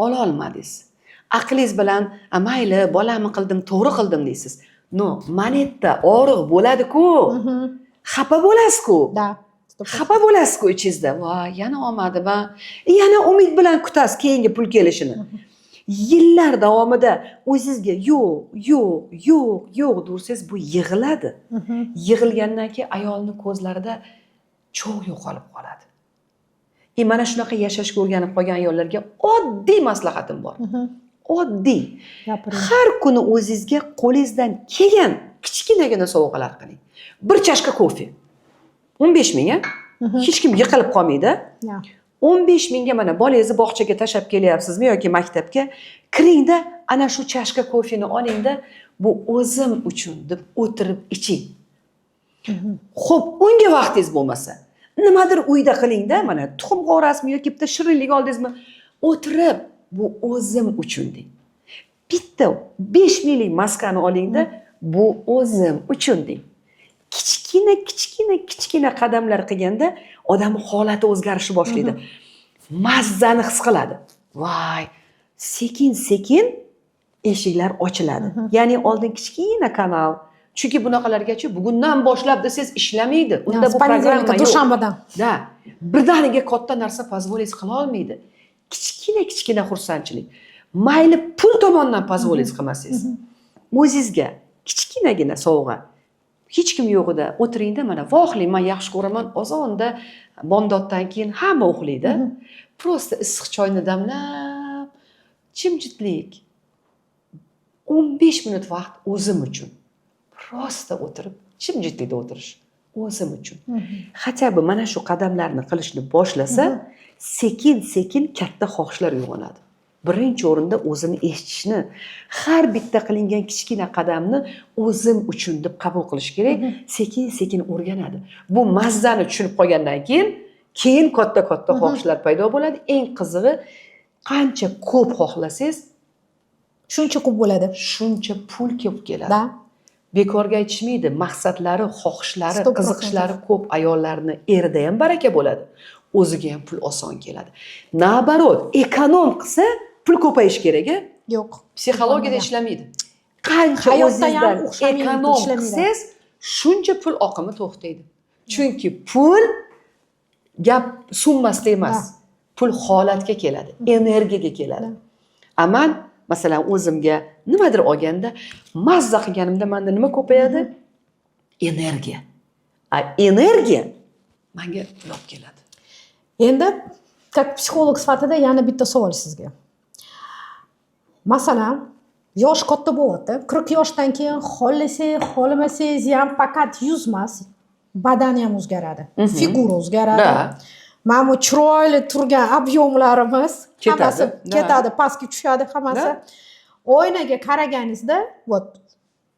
ola olmadingiz. Aqlingiz bilan, mayli, bolamni qildim, to'g'ri qildim deysiz. No, manetda og'riq bo'ladi-ku. Xafa bo'lasiz-ku. Xafa bo'lasiz-ku ichingizda. Voy, yana olmadi va yana umid bilan kutasiz keyingi pul kelishini. Yillar davomida o'zingizga yo'q dursiz, bu yig'iladi. Yig'ilgandan keyin ayolning ko'zlarida cho'g' yo'qolib qoladi. Mana shunaqa yashashga o'rganib qolgan ayollarga oddiy maslahatim bor. Oddiy. Har kuni o'zingizga qo'lingizdan kelgan kichkinagina sovg'alar qiling. Bir chashka kofe. 15 ming, hech kim yiqilib qolmaydi. Ya. 15 mingga mana bolangizni bog'chaga tashlab kelyapsizmi yoki maktabga, kiringda ana shu chashka kofeni olingda, bu o'zim uchun deb o'tirib iching. Xo'p, unga vaqtingiz bo'lmasa, nimadir uyda qilingda, mana tuxum qovurasizmi yoki bitta shirinlik oldingizmi, o'tirib bu o'zim uchun deng. Bitta 5 minglik maskani olingda, bu o'zim uchun deng. Kichkina qadamlar qilganda odam holati o'zgarishni boshlaydi. Mazzani his qiladi. Voy, sekin eshiklar ochiladi. Ya'ni oldin kichkina kanal. Chunki bunaqalargacha bugundan boshlab desangiz ishlamaydi. Unda bu programma yo'q. Dushanbadan. Da, birdaniga katta narsa pozvolingiz qila olmaydi. Kichkina xursandchilik. Mayli pul tomonidan pozvolingiz qilmasangiz, o'zingizga kichkinagina sovg'a. Hech kim yo'g'ida o'tiringda, mana vohling, men yaxshi ko'raman, ozonda bomdoddan keyin hamma uxlaydi. Prosta issiq choyni damlab, jimjitlik. 15 minut vaqt o'zim uchun. Prosta o'tirib, jimjitlikda o'tirish o'zim uchun. Hatto mana shu qadamlarni qilishni boshlasa, sekin katta xohishlar uyg'onadi. Birinchi o'rinda o'zini eshitishni, har bitta qilingan kichkina qadamni o'zim uchun deb qabul qilish kerak, sekin o'rganadi. Bu mazzani tushunib qolgandan keyin katta xohishlar paydo bo'ladi. Eng qizig'i, qancha ko'p xohlasangiz, Shuncha ko'p bo'ladi. Shuncha pul kelib keladi. Da. Bekorga aytishmaydi, maqsadlari, xohishlari, qiziqishlari ko'p ayollarni erida ham baraka bo'ladi. O'ziga ham pul oson keladi. Nabarot, ekonom qilsa pul ko'payish kerak. Yo'q. Psixologiyada ishlamaydi. Qancha o'zingizdan ekonom qilsangiz, shuncha pul oqimi to'xtaydi. Chunki pul gap summasida emas. Pul holatga keladi, energiyaga keladi. Aman masalan o'zimga nimadir olganda, mazza qilganimda menda nima ko'payadi? Energiya. Energiya menga olib keladi. Endi как psixolog sifatida yana bitta savol sizga. Masalan, yosh katta bo'lyapti. 40 yoshdan keyin xohlamasangiz ham faqat yuz emas, badan ham o'zgaradi. Figura o'zgaradi. Mana bu chiroyli turgan объемlarimiz hammasi ketadi, pastga tushadi hammasi. Oynaga qaraganingizda, вот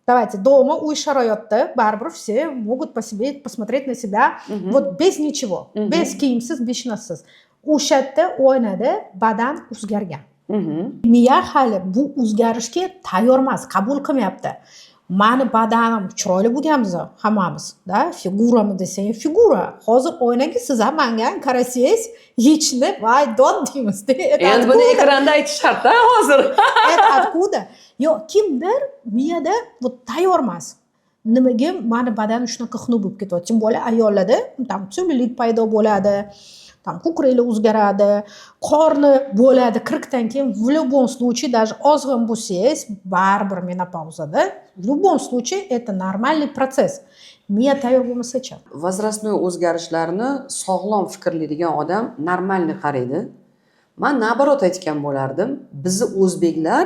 давайте дома, uy sharoitda baribir все могут по себе посмотреть на себя вот без ничего, без kiyimsiz, без narsiz. O'sha yerda oynada badan o'zgargan. Miya hali bu o'zgarishga tayyor emas, qabul qilmayapti. Mani badanim chiroyli bo'lganmiz hammamiz, da, figurami desang, figura. Hozir oynaga siz ham menga qarasangiz, yechni voy dod deymiz. Endi buni ekranda aytish shart-a hozir. Откуда? Yo, kimdir miyada bu tayyor emas. Nimaga mani badan shunaqa xunuk bo'lib ketyapti? Tim bo'la ayollarda tam tsulilik paydo bo'ladi. Там ko'kraklar o'zgaradi, qorni bo'ladi 40 dan keyin в любом случае даже ozg'in bo'lsangiz, baribir menopauzada в любом случае это нормальный процесс. Miya tayyor bo'lmasa-chi? Возрастной o'zgarishlarni sog'lom fikrlaydigan odam normalni qaraydi. Men nabarot aytgan bo'lardim. Bizni o'zbeklar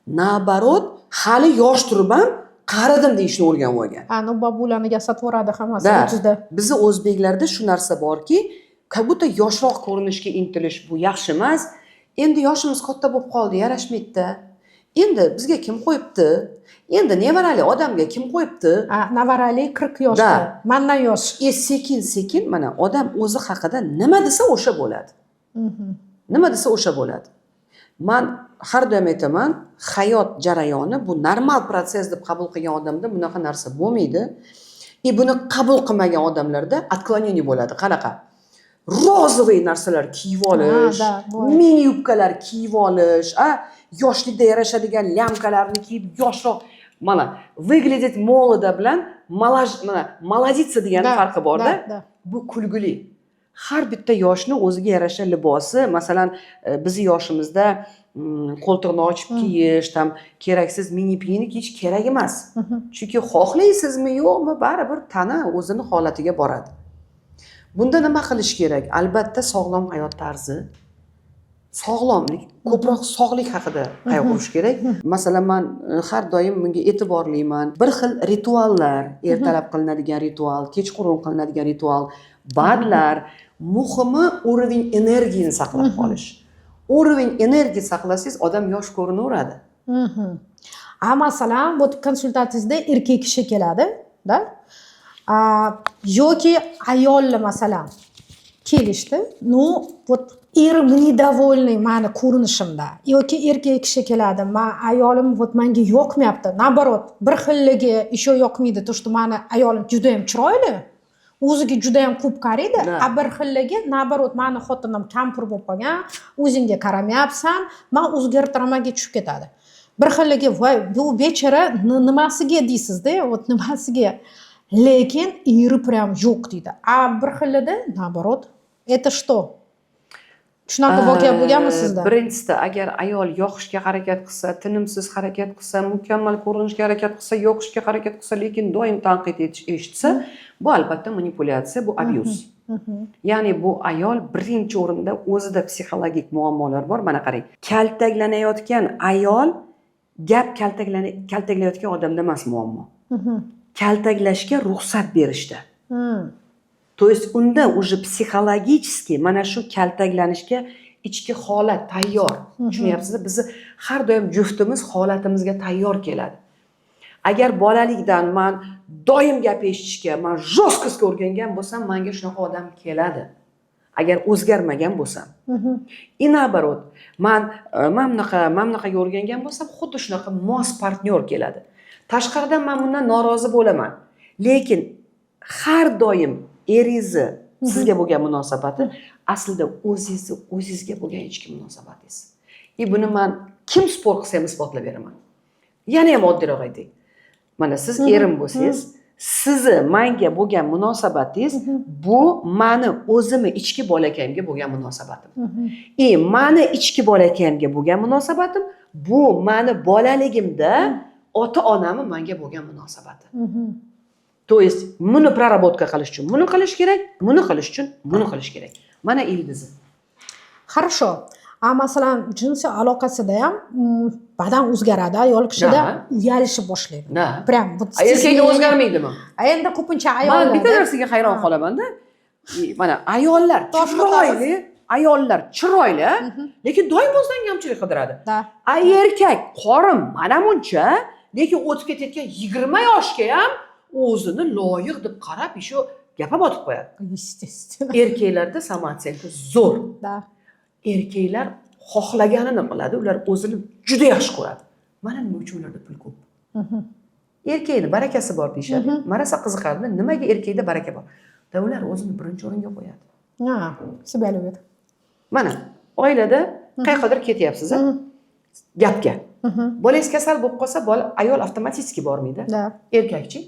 nabarot hali yosh turib ham qaridim deyishni o'rganib olgan. Ani babularni yasatvoradi hammasi o'zida. Bizni o'zbeklarda shu narsa borki, как будто yoshroq ko'rinishga intilish bu yaxshi emas. Endi yoshimiz katta bo'lib qoldi, yarashmaydi. Endi bizga kim qo'yibdi? Endi nevarali odamga kim qo'yibdi? Nevarali 40 yoshda. Mendan yosh. Sekin mana odam o'zi haqida nima desa o'sha bo'ladi. Nima desa o'sha bo'ladi. Men har doim aytaman, hayot jarayoni bu normal proses deb qabul qilgan odamda bunaqa narsa bo'lmaydi. Buni qabul qilmagan odamlarda отклонение bo'ladi. Qanaqa? Rozovый narsalar kiyib olish, mini yubkalar kiyib olish, yoshlikda yarashadigan lyamkalarni kiyib yoshroq, mana выглядеть молодо bilan молодиться degan farqi bor-da. Bu kulgili. Har bitta yoshni o'ziga yarasha libosi, masalan, bizi yoshimizda qo'ltiqni ochib kiyish, tam keraksiz mini-pini kiyish kerak emas. Chunki xohlaysizmi yo'qmi, baribir tana o'zini holatiga boradi. Bunda nima qilish kerak? Albatta sog'lom hayot tarzi. sog'lomlik, ko'proq sog'lik haqida qayg'urish kerak. Masalan, men har doim bunga e'tiborliman. Bir xil rituallar, ertalab qilinadigan ritual, kechqurun qilinadigan ritual, ba'zilar muhimi уровень energiyani saqlab qolish. Уровень energiya saqlasangiz odam yosh ko'rinaveradi. Masalan, bu konsultatsiyada erkak kishi keladi, da? Yoki ayollar masalan kelishdi. Ну, вот erim недовольный mani ko'rinishimda. Yoki erkak kishi keladi, men ayolim вот menga yoqmayapti. Naborot, bir xilligi еще yoqmaydi, то что mani ayolim juda ham chiroyli. O'ziga juda ham ko'p qaraydi, bir xilligi naborot mani xotinim kampir bo'lib qolgan, o'zingga qaramayapsan, men o'zgartiramaga tushib ketadi. Bir xilligi voy bu bechara nimasiga deysiz-da, вот nimasiga. Lekin eri прям yo'q deydi. Bir xillida naborot. Это что? Shunaqa voqea bo'lganmi sizda? Birinchisida agar ayol yoqishga harakat qilsa, tinimsiz harakat qilsa, mukammal ko'rinishga harakat qilsa, yoqishga harakat qilsa, lekin doim tanqid eshitsa, bu albatta manipulyatsiya, bu abuse. Ya'ni bu ayol birinchi o'rinda o'zida psixologik muammolar bor. Mana qarang, kaltaklanayotgan ayol gap kaltaklayotgan odamda emas muammo. Kaltaklashga ruxsat berishdi. То есть unda уже psixologически mana shu kaltaklanishga ichki holat tayyor. Tushunyapsizmi? Bizni har doim juftimiz holatimizga tayyor keladi. Agar bolalikdan men doim gap eshitishga, men жесткость o'rgangan bo'lsam, menga shunaqa odam keladi. Agar o'zgarmagan bo'lsam. И наоборот, men bunaqa o'rgangan bo'lsam, xuddi shunaqa mos partnyor keladi. Tashqaridan men bundan norozi bo'laman. Lekin har doim eringizni sizga bo'lgan munosabati aslida o'zingizga bo'lgan ichki munosabatingiz. Buni men kim sport qilsa ham isbotlab beraman. Yana ham oddiyroq aytay. Mana siz erim bo'lsangiz, sizni menga bo'lgan munosabatingiz bu meni o'zimni ichki bolakayimga bo'lgan munosabatim. Meni ichki bolakayimga bo'lgan munosabatim bu meni bolaligimda ota-onamni menga bo'lgan munosabati. То есть buni prarabotka qilish uchun buni qilish kerak, buni qilish uchun buni qilish kerak. Mana ildizi. Хорошо. Masalan, jinsiy aloqasida ham badan o'zgaradi, ayol kishida uyalishib boshlaydi. Prям вот erkakda o'zgarmaydimi? Endi ko'pincha ayollar. Men bitta narsaga hayron qolaman-da. Mana ayollar chiroyli, ayollar chiroyli, lekin doim o'zidan kamchilik qidiradi. Erkak qorin mana buncha, lekin o'tib ketayotgan 20 yoshga ham o'zini loyiq deb qarab, shu gapga botib qo'yadi. Естественно. Erkaklarda samootsenka zo'r. Erkaklar xohlaganini qiladi, ular o'zini juda yaxshi ko'radi. Mana nima uchun ularda pul ko'p. Erkakning barakasi bor deyshadi. Marasa qiziqardi, nimaga erkakda baraka bor? Ular o'zini birinchi o'ringa qo'yadi. Себя любит. Mana oilada qayerdir ketyapsiz, gapga. Bolangiz kasal bo'lib qolsa, ayol avtomatik bormaydi. Erkakchi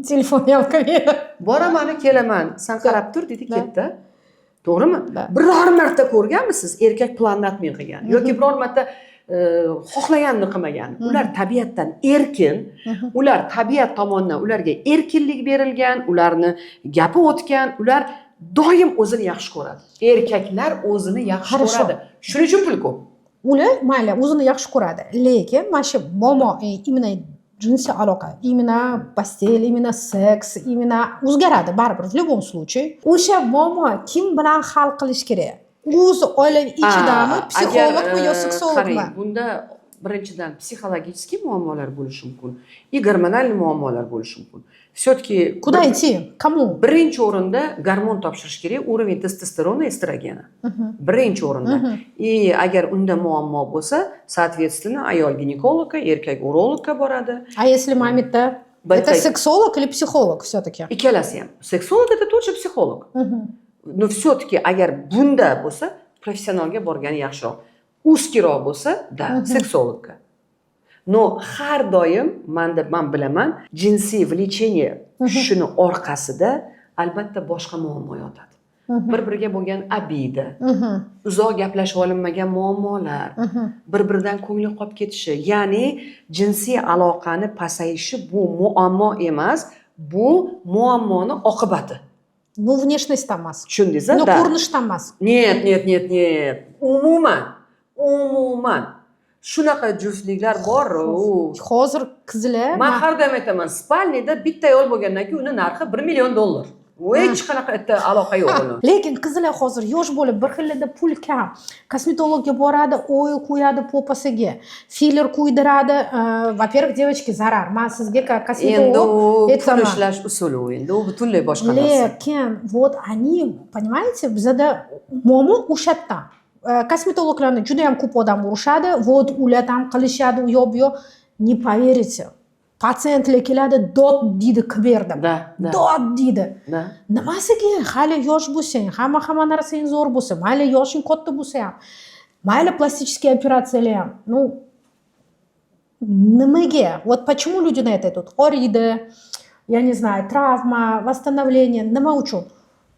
telefon yoqmaydi. Boraman, kelaman, sen qarab tur dedi, ketdi. To'g'rimi? Biror marta ko'rganmisiz erkak planlatmay qilgan yoki biror marta xohlaganini qilmagan. Ular tabiatdan erkin, ular tabiat tomonidan ularga erkinlik berilgan, ularni gapi o'tgan, ular doim o'zini yaxshi ko'radi. Erkaklar o'zini yaxshi ko'radi. Shuning uchun pul ko'p. Ular mayli o'zini yaxshi ko'radi, lekin mana shu momo именно jinsiy aloqa, именно постель, именно seks, именно o'zgaradi baribir в любом случае. O'sha muammo kim bilan hal qilish kerak? O'zi oilaning ichidami, psixologmi yo seksologmi? Bunda birinchidan psixologический muammolar bo'lishi mumkin, и гормональный muammolar bo'lishi mumkin. Все-таки Куда идти? Кому? Birinchi o'rinda gormon topshirish kerak, уровень testosterona, estrogena. Birinchi o'rinda. И agar unda muammo bo'lsa, соответственно, ayol ginekologga, erkak urologga boradi. Если мамита это сексолог или психолог все-таки? Ikkalasi ham. Seksolog это тот же психолог. Но все-таки agar bunda bo'lsa, professionalga borgani yaxshiroq. Узкиroq bo'lsa, da, seksologga. Но har doim men bilaman, jinsiy влечение shuni orqasida albatta boshqa muammo yotadi. Bir-biriga bo'lgan abida, uzoq gaplashib olinmagan muammolar, bir-biridan ko'ngli qolib ketishi, ya'ni jinsiy aloqani pasayishi bu muammo emas, bu muammoni oqibati. Ну, внешностьdan emas. Tushundingiz? No, Da. ko'rinishdan emas. Нет. Umuman. Shunaqa juftliklar bor. Hozir qizlar Men har doim aytaman, spalniyada bitta ayol bo'lgandan keyin uni narxi $1 million. Hech qanaqa aloqa yo'q uni. lekin qizlar hozir yosh bo'lib bir xillada pul kam. Kosmetologga boradi, oil qo'yadi popasiga, filler quydiradi. Во-первых, девочки, zarar. Men sizga Endi kosmetolog u pul aytaman. ishlash usuli endi u butunlay boshqa narsa. Lekin вот они, понимаете, bizada muammo o'shatdan. Kosmetologlarni juda ham ko'p odam urishadi, вот ular ham qilishadi u yoq bu yoq. Не поверите. Patsientlar keladi, dod deydi, qilib berdim. Da. Dod deydi. Da. Nimasiga hali yosh bo'lsang, hamma narsang zo'r bo'lsa, mayli yoshing katta bo'lsa ham, mayli пластические operatsiyalar ham. Ну, nimaga? Вот почему люди на это идут? Horiydi, я не знаю, travma, восстановление, nima uchun?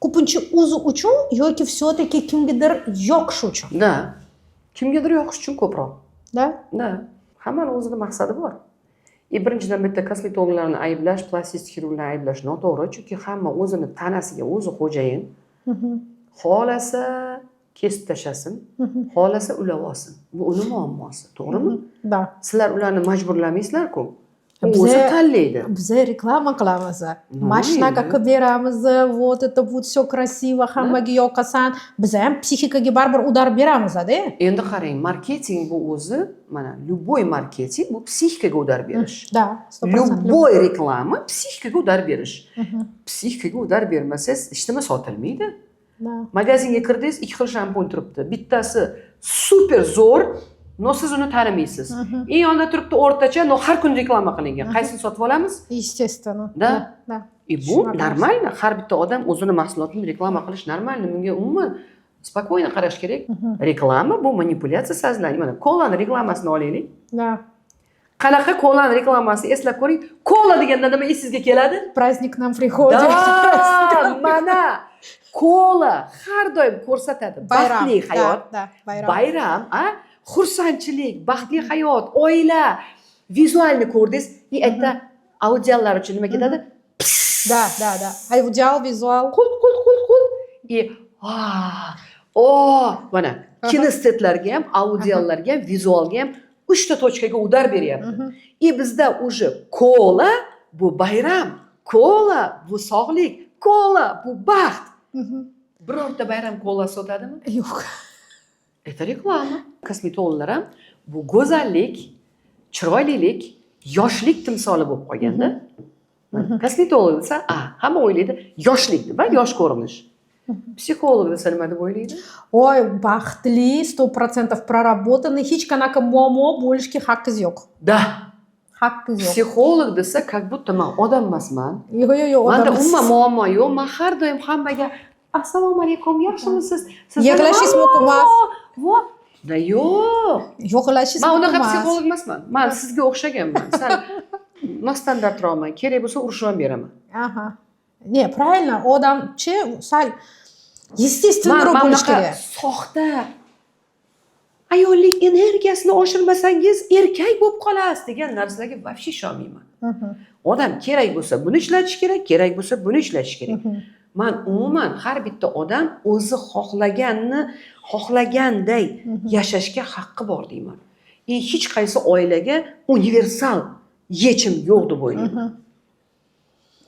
Ko'pincha o'zi uchun yoki все-таки kimgadir yoqish uchun. Da. Kimgadir yoqish uchun ko'proq. Da? Da. Hammani o'zida maqsadi bor. Birinchidan bitta kosmetologlarni ayblash, plastik xirurglarni ayblash noto'g'ri, chunki hamma o'zini tanasiga o'zi xo'jayin. Xolasa kesib tashlasin, xolasa ulab olsin. Bu uni muammosi, to'g'rimi? Da. Sizlar ularni majburlamaysizlar-ku. U Biza- o'zi tanlaydi. Biz reklama qilamiz. Nima Mashinaga endi? qilib beramiz, вот это вот все красиво, hammaga yoqasan. Biz ham psixikaga baribir udar beramiz-da. Endi qarang, marketing bu o'zi, mana, любой marketing bu psixikaga udar berish. Да, 100%. Любой reklama psixikaga udar berish. Psixikaga udar bermasangiz, hech nima sotilmaydi. Da. Magazinga kirdingiz, ikki xil shampun turibdi. Bittasi super zo'r, no siz uni tanimaysiz. Eng yonda turibdi o'rtacha, no har kun reklama qilingan. Qaysini sotib olamiz? Естественно. Da. Da. Bu normalmi? Har bitta odam o'zini mahsulotini reklama qilish normalmi? Bunga umuman spokойно qarash kerak. Reklama bu manipulyatsiya soзнания. Mana kolani reklamasini olaylik. Da. Qanaqa kolani reklamasi eslab ko'ring. Kola deganda nima esingizga keladi? Праздник нам приходит. Da, mana kola har doim ko'rsatadi Bayram. baxtli hayot. Da, bayram. Bayram, xursandchilik, baxtli hayot, oila, vizualni ko'rdingiz. Aytda audiallar uchun nima ketadi? Da. Audioal, vizual. Qult. Mana kinestetlarga ham, audiallarga ham, vizualga ham 3 ta tochkaga udar beryapti. Bizda уже kola bu bayram, kola bu sog'lik, kola bu baxt. Birorta bayram kola sotadimi? Yo'q. Это reklama. Kosmetologlar ham bu go'zallik, chiroylilik, yoshlik timsoli bo'lib qolganda. Kosmetolog desa, hamma o'ylaydi, yoshlik deb, yosh ko'rinish. Psixolog desa nima deb o'ylaydi? Oy, baxtli, 100% проработанный, hech qanaqa muammo bo'lishga haqqingiz yo'q. Da. Haqqingiz yo'q. Psixolog desa, как будто men odam emasman. Yo'q, Menda odam. umuman muammo yo'q. Men har doim hammaga assalomu alaykum, yaxshimisiz? Yig'lashingiz mumkin emas. Da yo'q. Yo'qlashingiz Men mumkin unaqa emas. psixolog emasman. Men sizga o'xshaganman. Sal nostandartroqman. Kerak bo'lsa urushib ham beraman. Aha. Ne, правильно, odamchi sal естественно bo'lish kerak. Soxta. Ayollik energiyasini oshirmasangiz erkak bo'lib qolasiz degan narsalarga вообще ishonmayman. Odam kerak bo'lsa buni ishlatish kerak, kerak bo'lsa buni ishlatish kerak. Men umuman har bitta odam o'zi xohlaganday yashashga haqqi bor deyman. Hech qaysi oilaga universal yechim yo'q deb o'ylayman.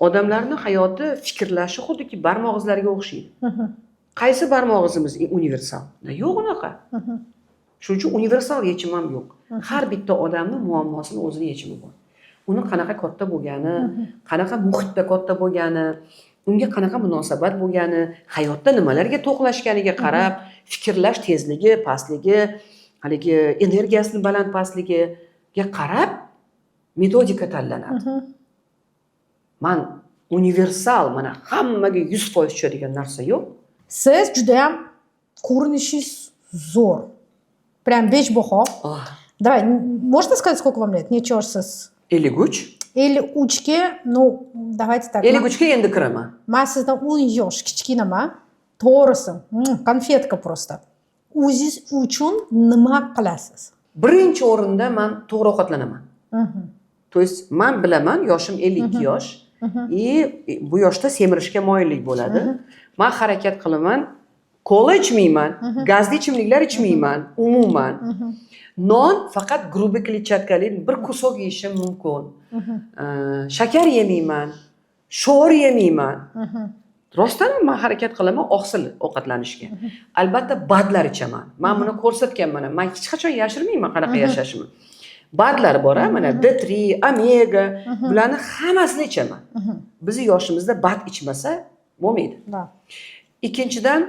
Odamlarning hayoti, fikrlashi xuddiki barmoq izlariga o'xshaydi. Qaysi barmoq izimiz universal? Yo'q unaqa. Shuning uchun universal yechim ham yo'q. Har bitta odamning muammosini o'zini yechimi bor. Uni qanaqa katta bo'lgani, qanaqa muhitda katta bo'lgani, unga qanaqa munosabat bo'lgani, hayotda nimalarga to'qlashganiga qarab, fikrlash tezligi, pastligi, haligi energiyasining baland pastligiga qarab metodika tanlanadi. Men universal, mana hammaga 100% tushadigan narsa yo'q. Siz juda ham ko'rinishingiz zo'r. Прям бешбухо. Давай, можно сказать, сколько вам лет? Нечего siz. 53. 53 ga, ну, давайте так. 53 ga endi kiraman. Men sizdan 10 yosh kichkinaman. To'g'risi, konfetka просто. O'zingiz uchun nima qilasiz? Birinchi o'rinda men to'g'ri ovqatlanaman. То есть men bilaman, yoshim 52 yosh. bu yoshda semirishga moyillik bo'ladi. Men harakat qilaman, kola ichmayman, gazli ichimliklar ichmayman, umuman. Non faqat grubi kletchatkali bir kusok yeyishim mumkin. Shakar yemayman, sho'r yemayman. Rostdan men harakat qilaman oqsil ovqatlanishga. Albatta badlar ichaman. Men buni ko'rsatganman. Men hech qachon yashirmayman qanaqa yashashimni. Badlar bor, mana D3, omega, bularni hammasini ichaman. Bizni yoshimizda bad ichmasa bo'lmaydi. Ikkinchidan,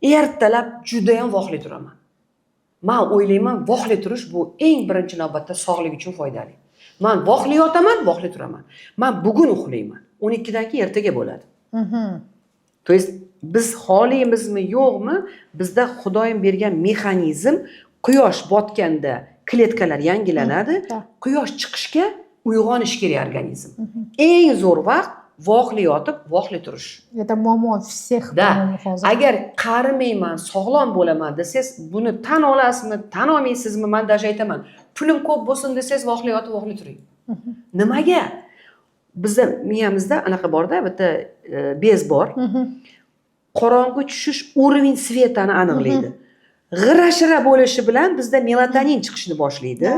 ertalab juda ham voqli turaman. Men o'ylayman, voqli turish bu eng birinchi navbatda sog'lik uchun foydali. Men voqli yotaman, voqli turaman. Men bugun uxlayman. 12 dan keyin ertaga bo'ladi. То есть biz xoliymizmi yo'qmi, bizda Xudoyim bergan mexanizm quyosh botganda kletkalar yangilanadi, quyosh chiqishga uyg'onish kerak organizm. Eng zo'r vaqt voqli yotib, voqli turish. Это muammo всех hozir. Agar qarimayman, sog'lom bo'laman desangiz, buni tan olasizmi, tan olmaysizmi, men даже aytaman. Pulim ko'p bo'lsin desangiz, voqli yotib, voqli turing. Nimaga? Bizda miyamizda anaqa borda, bitta bez bor. Qorong'i tushish уровень svetani aniqlaydi. G'ira-shira bo'lishi bilan bizda melatonin chiqishni boshlaydi.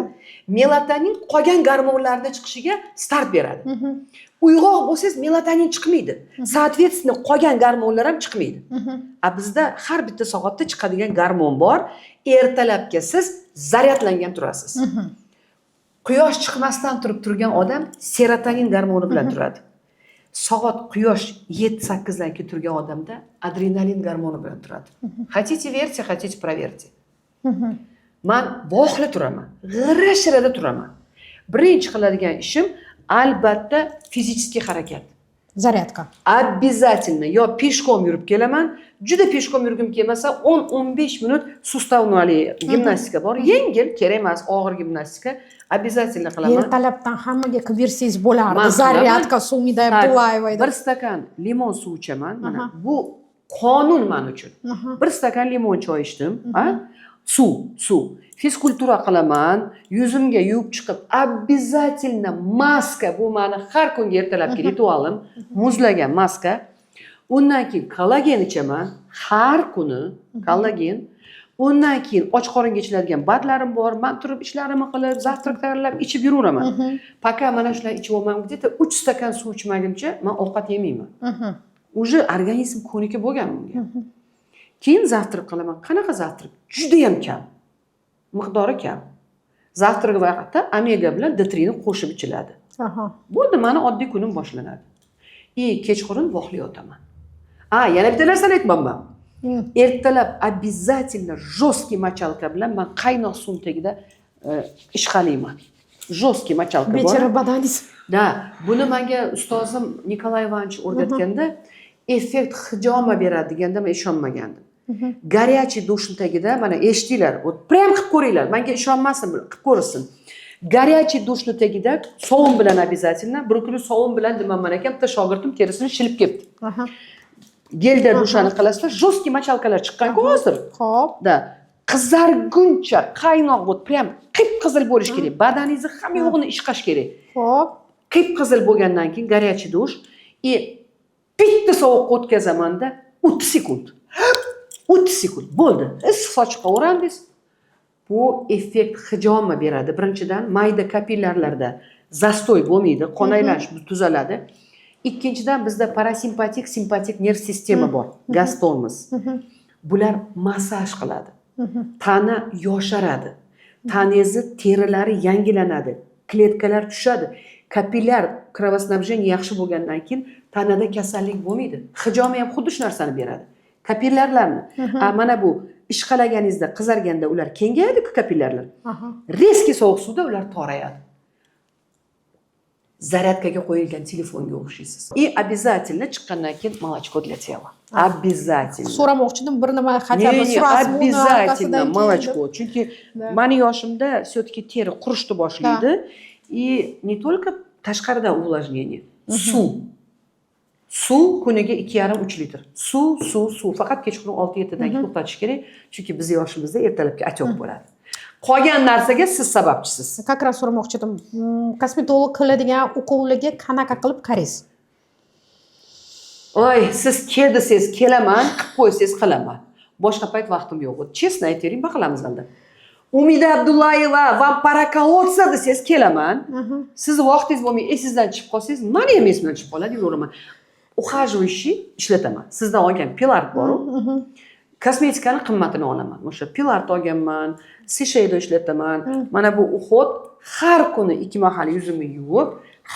Melatonin qolgan gormonlarning chiqishiga start beradi. Uyg'oq bo'lsangiz melatonin chiqmaydi. Соответственно, qolgan gormonlar ham chiqmaydi. Bizda har bitta soatda chiqadigan gormon bor. Ertalabga siz zaryadlangan turasiz. Quyosh chiqmasdan turgan odam serotonin gormoni bilan turadi. Soat quyosh 7-8 dan keyin turgan odamda adrenalin gormoni bilan turadi. Хотите верьте, хотите проверьте. Men voqli turaman, g'ira-shirada turaman. Birinchi qiladigan ishim albatta fizический harakat. Zaryadka. Обязательно yo peshkom yurib kelaman, juda peshkom yurgim kelmasa 10-15 minut sustavnali gimnastika bor. Yengil, kerak emas, og'ir gimnastika. Обязательно qilaman. Ertalabdan hammaga qilib bersangiz bo'lardi. Zaryadka suvida Abdullayevaydi. Bir stakan limon suv ichaman. Mana bu qonun men uchun. Bir stakan limon choy ichdim, suv. Fizkultura qilaman, yuzimga yuvib chiqib, обязательно maska, bu meni har kungi ertalabki ritualim, muzlagan maska. Undan keyin kollagen ichaman, har kuni kollagen. Undan keyin och qoringa ichiladigan badlarim bor. Men turib ishlarimni qilib, zavtrak tayyorlab ichib yuraveraman. Пока mana shularni ichib olmam, где-то 3 stakan suv ichmaguncha men ovqat yemayman. Уже organizm ko'nika bo'lgan bunga. Keyin zavtrak qilaman. Qanaqa zavtrak? Juda ham kam. Miqdori kam. Zavtrak vaqtida omega bilan D3 ni qo'shib ichiladi. Bo'ldi, meni oddiy kunim boshlanadi. Kechqurun voqli yotaman. Yana bitta narsani aytmayman. Ertalab обязательно жесткий mochalka bilan men qaynoq suv tagida ishqalayman. Жесткий mochalka bor. Bechara badangiz. Buni menga ustozim Nikolay Ivanovich o'rgatganda effekt hijoma beradi deganda men ishonmagandim. Горячий dushning tagida mana eshitdinglar, prям qilib ko'ringlar. Menga ishonmasin, qilib ko'rsin. Горячий dushning tagida sovun bilan обязательно, bir kuni sovun bilan demanman ekan, bitta shogirdim terisini shilib ketdi. Gelda dushani qilasizlar, жесткий mochalkalar chiqqan-ku hozir. Xo'p. Qizarguncha qaynoq bo'lib, prям qip-qizil bo'lish kerak. Badaningizni hamma yo'g'ini ishqash kerak. Xo'p. Qip-qizil bo'lgandan keyin горячий dush bitta sovuqqa o'tkazamanda 30 sekund. 30 sekund bo'ldi. Issiq sochiqqa o'randingiz. Bu effekt hijoma beradi. Birinchidan mayda kapillarlarda zastoy bo'lmaydi, qon aylanish tuzaladi. Ikkinchidan bizda parasimpatik, simpatik nerv sistema bor, gaz tormoz. Bular massaj qiladi. Tana yosharadi. Tanangizni terilari yangilanadi. Kletkalar tushadi. Kapillar kровоснабжение yaxshi bo'lgandan keyin tanada kasallik bo'lmaydi. Hijoma ham xuddi shu narsani beradi. Kapillarlarni. Mana bu ishqalaganingizda, qizarganda ular kengayadi-ku kapillarlar. Резкий sovuq suvda ular torayadi. Zaryadkaga qo'yilgan telefonga o'xshaysiz. Обязательно chiqqandan keyin молочко для tela. Обязательно. So'ramoqchidim, bir nima хотя бы surasizmi? Обязательно молочко. Chunki meni yoshimda все-таки teri qurishni boshlaydi. И не только tashqarida увлажнение, suv kuniga 2,5-3 litr. Suv. Faqat kechqurun 6-7 dan keyin to'xtatish kerak. Chunki biz yoshimizda ertalabki atyoq bo'ladi. Qolgan narsaga siz sababchisiz. Как раз so'ramoqchi edim. Kosmetolog qiladigan ukollarga qanaqa qilib qaraysiz? Oy, siz kel desangiz kelaman, qilib qo'ysangiz qilaman. Boshqa payt vaqtim yo'q. Chestno aytavering, nima qilamiz endi? Umida Abdullayeva va parakolodsa desangiz kelaman. Sizni vaqtingiz bo'lmay, esingizdan chiqib qolsangiz, meni ham esimdan chiqib qoladi, yuraveraman. Ухаживающий ishlataman. Sizdan olgan Pilart bor. Kosmetikani qimmatini olaman. O'sha Pilart olganman, Shiseido ishlataman. Mana bu uhod har kuni 2 mahal yuzimni yuvib,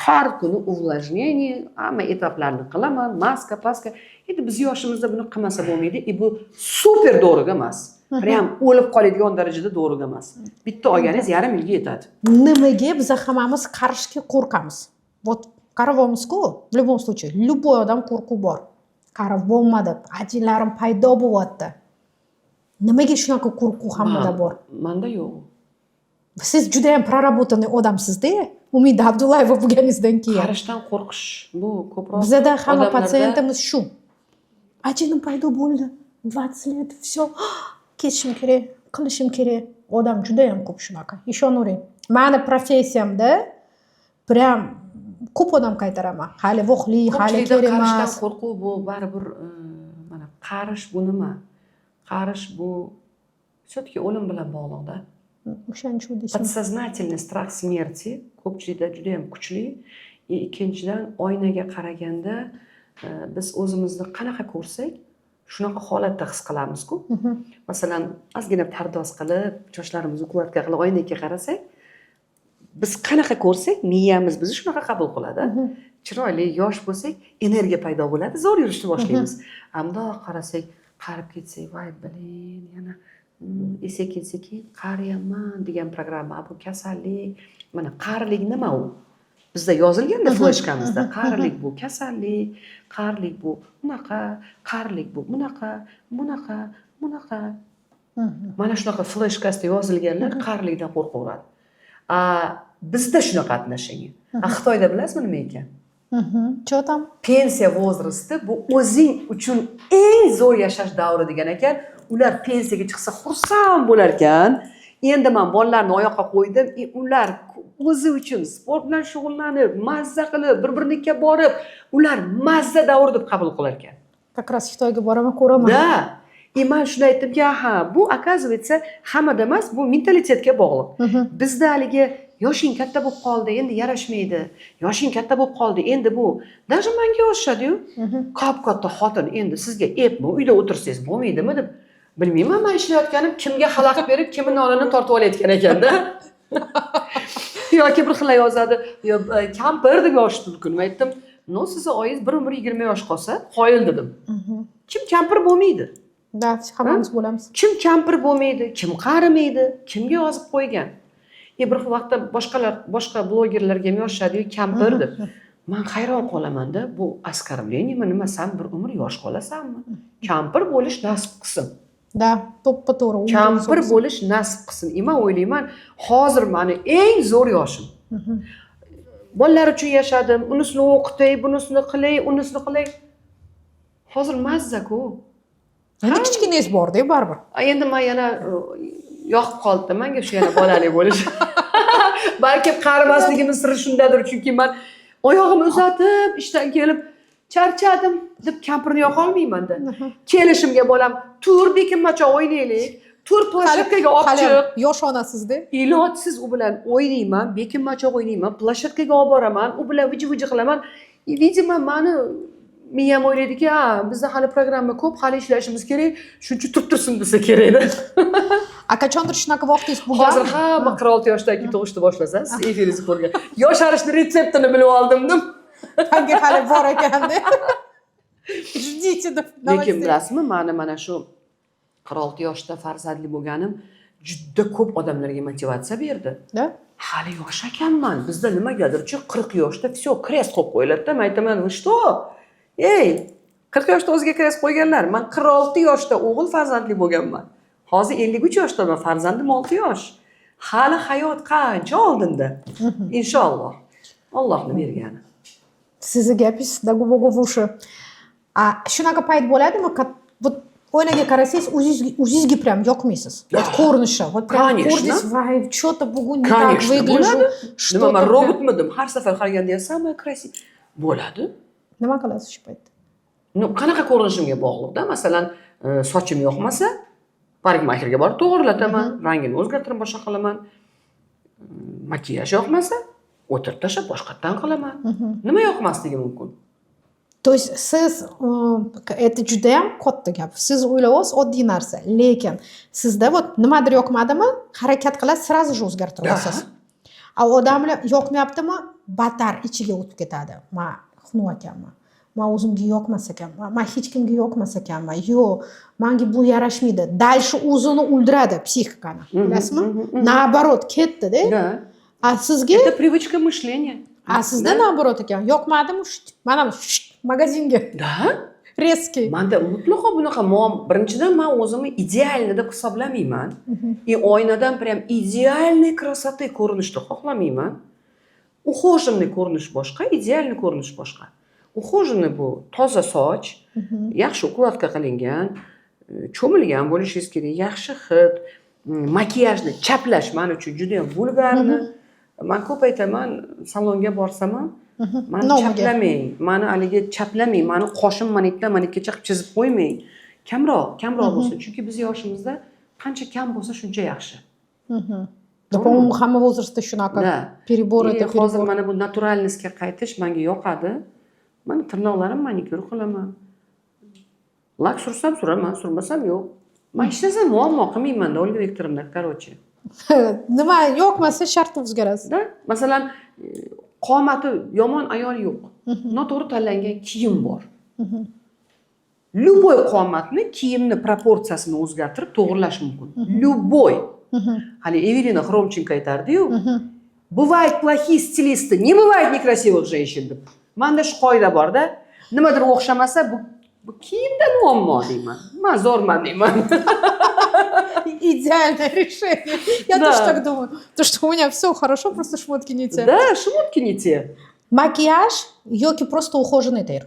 har kuni увлажнение, hamma etaplarni qilaman, maska, paska. Endi biz yoshimizda buni qilmasa bo'lmaydi. Bu super doriq emas. Prям o'lib qoladigan darajada doriq emas. Bitta olganingiz yarim yilga yetadi. Nimaga biz hammamiz qarishga qo'rqamiz? Вот qaravomizku, в любом случае, любой odam qo'rquv bor. Qarib bo'lmadi, ajinlarim paydo bo'lyapti. Nimaga shunaqa qo'rquv hammada bor? Menda yo'q. Siz juda ham prоработанный odamsiz-da. Umida Abdullayeva bo'lganingizdan keyin. Qarishdan qo'rqish bu ko'proq. Bizda hamma patsientimiz shu. Ajinim paydo bo'ldi. 20 lет, все. Ketishim kerak, qilishim kerak. Odam juda ham ko'p shunaqa. Ishonavering. Meni professiyamda prям ko'p odam qaytaraman. Hali voqli, hali kerak emas. Qarishdan qo'rquv bu baribir mana qarish bu nima? Qarish bu все-таки o'lim bilan bog'liqda. O'shaning uchun deysiz. Подсознательный страх смерти ko'pchilikda juda ham kuchli. Ikkinchidan oynaga qaraganda biz o'zimizni qanaqa ko'rsak, shunaqa holatda his qilamiz-ku. Masalan, ozgina pardoz qilib, sochlarimizni ukladka qilib oynaga qarasak, biz qanaqa ko'rsak, miyamiz bizni shunaqa qabul qiladi. Chiroyli, yosh bo'lsak, energiya paydo bo'ladi, zo'r yurishni boshlaymiz. Ammo qarasak, qarib ketsak, voy bilin, yana esa ketsa-ki, qariyapman degan programma, bu kasallik. Mana qarilik nima u? Bizda yozilganda fleshkamizda qarilik bu kasallik, qarilik bu bunaqa, qarilik bu bunaqa, bunaqa, bunaqa. Mana shunaqa fleshkasda yozilganlar qarilikdan qo'rqaveradi. Bizda shunaqa qatnashingan. Xitoyda bilasizmi nima ekan? Что там? Pensiya возрасти bu o'zing uchun eng zo'r yashash davri degan ekan. Ular pensiyaga chiqsa xursand bo'lar ekan. Endi men bolalarni oyoqqa qo'ydim, ular o'zi uchun sport bilan shug'ullanib, mazza qilib, bir-birinikiga borib, ular mazza davr deb qabul qilar ekan. Как раз Xitoyga boraman, ko'raman. Da. Men shuni aytdimki, aha, bu оказывается hammada emas, bu mentalitetga bog'liq. Bizda haligi yoshing katta bo'lib qoldi, endi yarashmaydi. Yoshing katta bo'lib qoldi, endi bu. Даже menga o'xshadi-yu. Qop-katta xotin endi sizga epmi, uyda o'tirsangiz bo'lmaydimi deb. Bilmayman, men ishlayotganim kimga xalaqit berib, kimning nonini tortib olayotgan ekanda. Yoki bir xil yozadi, yo kampir deb yozishdi bir kun. Men aytdim, "No, siz oyingiz bir umr 20 yosh qolsa, qoyil" dedim. Kim kampir bo'lmaydi? Da, hammamiz bo'lamiz. Kim kampir bo'lmaydi, kim qarimaydi, kimga yozib qo'ygan? Bir vaqtda boshqa blogerlarga ham yozishadi-yu, kampir deb. Men hayron qolaman-da, bu оскорбленияmi nima, sen bir umr yosh qolasanmi? Kampir bo'lish nasib qilsin. Da, to'ppa-to'g'ri. Kampir bo'lish nasib qilsin. Men o'ylayman, hozir meni eng zo'r yoshim. Bolalar uchun yashadim, unisini o'qitay, bunisini qilay, unisini qilay. Hozir mazza-ku. Endi kichkinangiz bor-da, baribir. Endi men yana yoqib qoldi menga shu yana bolalik bo'lish. Balki qarimasligimiz siri shundadir, chunki men oyog'imni uzatib, ishdan kelib charchadim deb kampirni yoqa olmayman-da. Kelishimga bolam, tur bekinmacha o'ynaylik, tur plashatkaga olib chiq. Yosh onasiz-da. Ilojsiz u bilan o'ynayman, bekinmacha o'ynayman, plashatkaga olib boraman, u bilan viji-viji qilaman. Видимо, meni miyam o'ylaydiki, bizda hali programma ko'p, hali ishlashimiz kerak, shuncha turib tursin desa kerak-da. Qachondir shunaqa vaqtingiz bo'lgan? Hozir hamma 46 yoshdagi tug'ishni boshlasa, siz efiringizni ko'rgan. Yosharishni retseptini bilib oldim. Hali hali bor ekanda. Jiddiy deb. Lekin bilasizmi, mana shu 46 yoshda farzandli bo'lganim juda ko'p odamlarga motivatsiya berdi. Da? Hali yosh ekanman. Bizda nimagadirchi 40 yoshda все, krest qo'yib qo'yiladi-da. Men aytaman, "Что? Ey, 40 yoshda o'ziga krest qo'yganlar. Men 46 yoshda o'g'il farzandli bo'lganman. Hozir 53 yoshdaman, farzandim 6 yosh. Hali hayot qancha oldinda. Inshaalloh. Allohning bergani. Sizni gapingiz dagu-bogu vushi. Shunaqa payt bo'ladimi? Bu oynaga qarasangiz o'zingizga прям yoqmaysiz. Вот ko'rinishi. Вот прям Конечно. ko'rdingiz, voy, что-то bugun не так Конечно, выгляжу. bo'ladi. Что-то Nima, men прям- robotmidim? Har safar qaraganda самая красивая. Bo'ladi. Nima qilasiz shu paytda? No, qanaqa ko'rinishimga bog'liqda. Masalan, sochim yoqmasa, parikmakerga borib to'g'rilataman, rangini o'zgartirib boshqa qilaman. Makiyaj yoqmasa, o'tirib tashlab boshqatdan qilaman. Nima yoqmasligi mumkin? То есть siz это juda ham katta gap. Siz o'ylayapsiz oddiy narsa, lekin sizda вот nimadir yoqmadimi, harakat qilasiz, сразу же o'zgartirib olasiz. A odamlar yoqmayaptimi, battar ichiga o'tib ketadi. Men xunuk ekanman. Men o'zimga yoqmas ekanman. Men hech kimga yoqmas ekanman. Yo'q, menga bu yarashmaydi. Дальше o'zini o'ldiradi psixikani. Bilasizmi? Naоборот, ketdi-da. Да. A sizga, Это привычка мышления. a sizda naоборот ekan. Yoqmadimi, mana bu magazinga Да? резкий. Menda mutlaqo bunaqa birinchidan men o'zimni idealni deb hisoblamayman. Oynadan prям идеальный красоты ko'rinishni xohlamayman. Ухоженный ko'rinish boshqa, idealniy ko'rinish boshqa. Ухоженный bu toza soch, yaxshi ukladka qilingan, cho'milgan bo'lishingiz kerak, yaxshi hid, makiyajni chaplash men uchun juda ham vulgarni. Men ko'p aytaman, salonga borsam ham, meni chaplamang, meni haligi chaplamang, meni qoshim manitgacha chizib qo'ymang. Kamroq bo'lsin, chunki biz yoshimizda qancha kam bo'lsa shuncha yaxshi. По-моему, hamma возрастda shunaqa. Перебор это Hozir перебор. mana bu naturalnessga qaytish menga yoqadi. Men tirnoqlarim manikyur qilaman. Lak sursam suraman, surmasam yo'q. Men hech narsa muammo qilmayman-da, Olga Viktorovna, короче. Nima yoqmasa shart o'zgarasiz. Da, masalan, qomati yomon ayol yo'q. Noto'g'ri tanlangan kiyim bor. Любой qomatni, kiyimni proporsiyasini o'zgartirib to'g'rilash mumkin. Любой. Hali Evelina Xromchenko aytardi-yu, bывают плохие стилисты, не бывает некрасивых женщин deb. Menda shu qoida bor-da, nimadir o'xshamasa, bu kiyimda muammo deyman. Men zo'rman deyman. Идеальное решение. Я Да. тоже так думаю. То, что у меня все хорошо, просто шмотки не те. Да, шмотки не те. Макияж, yoki просто ухоженный тер.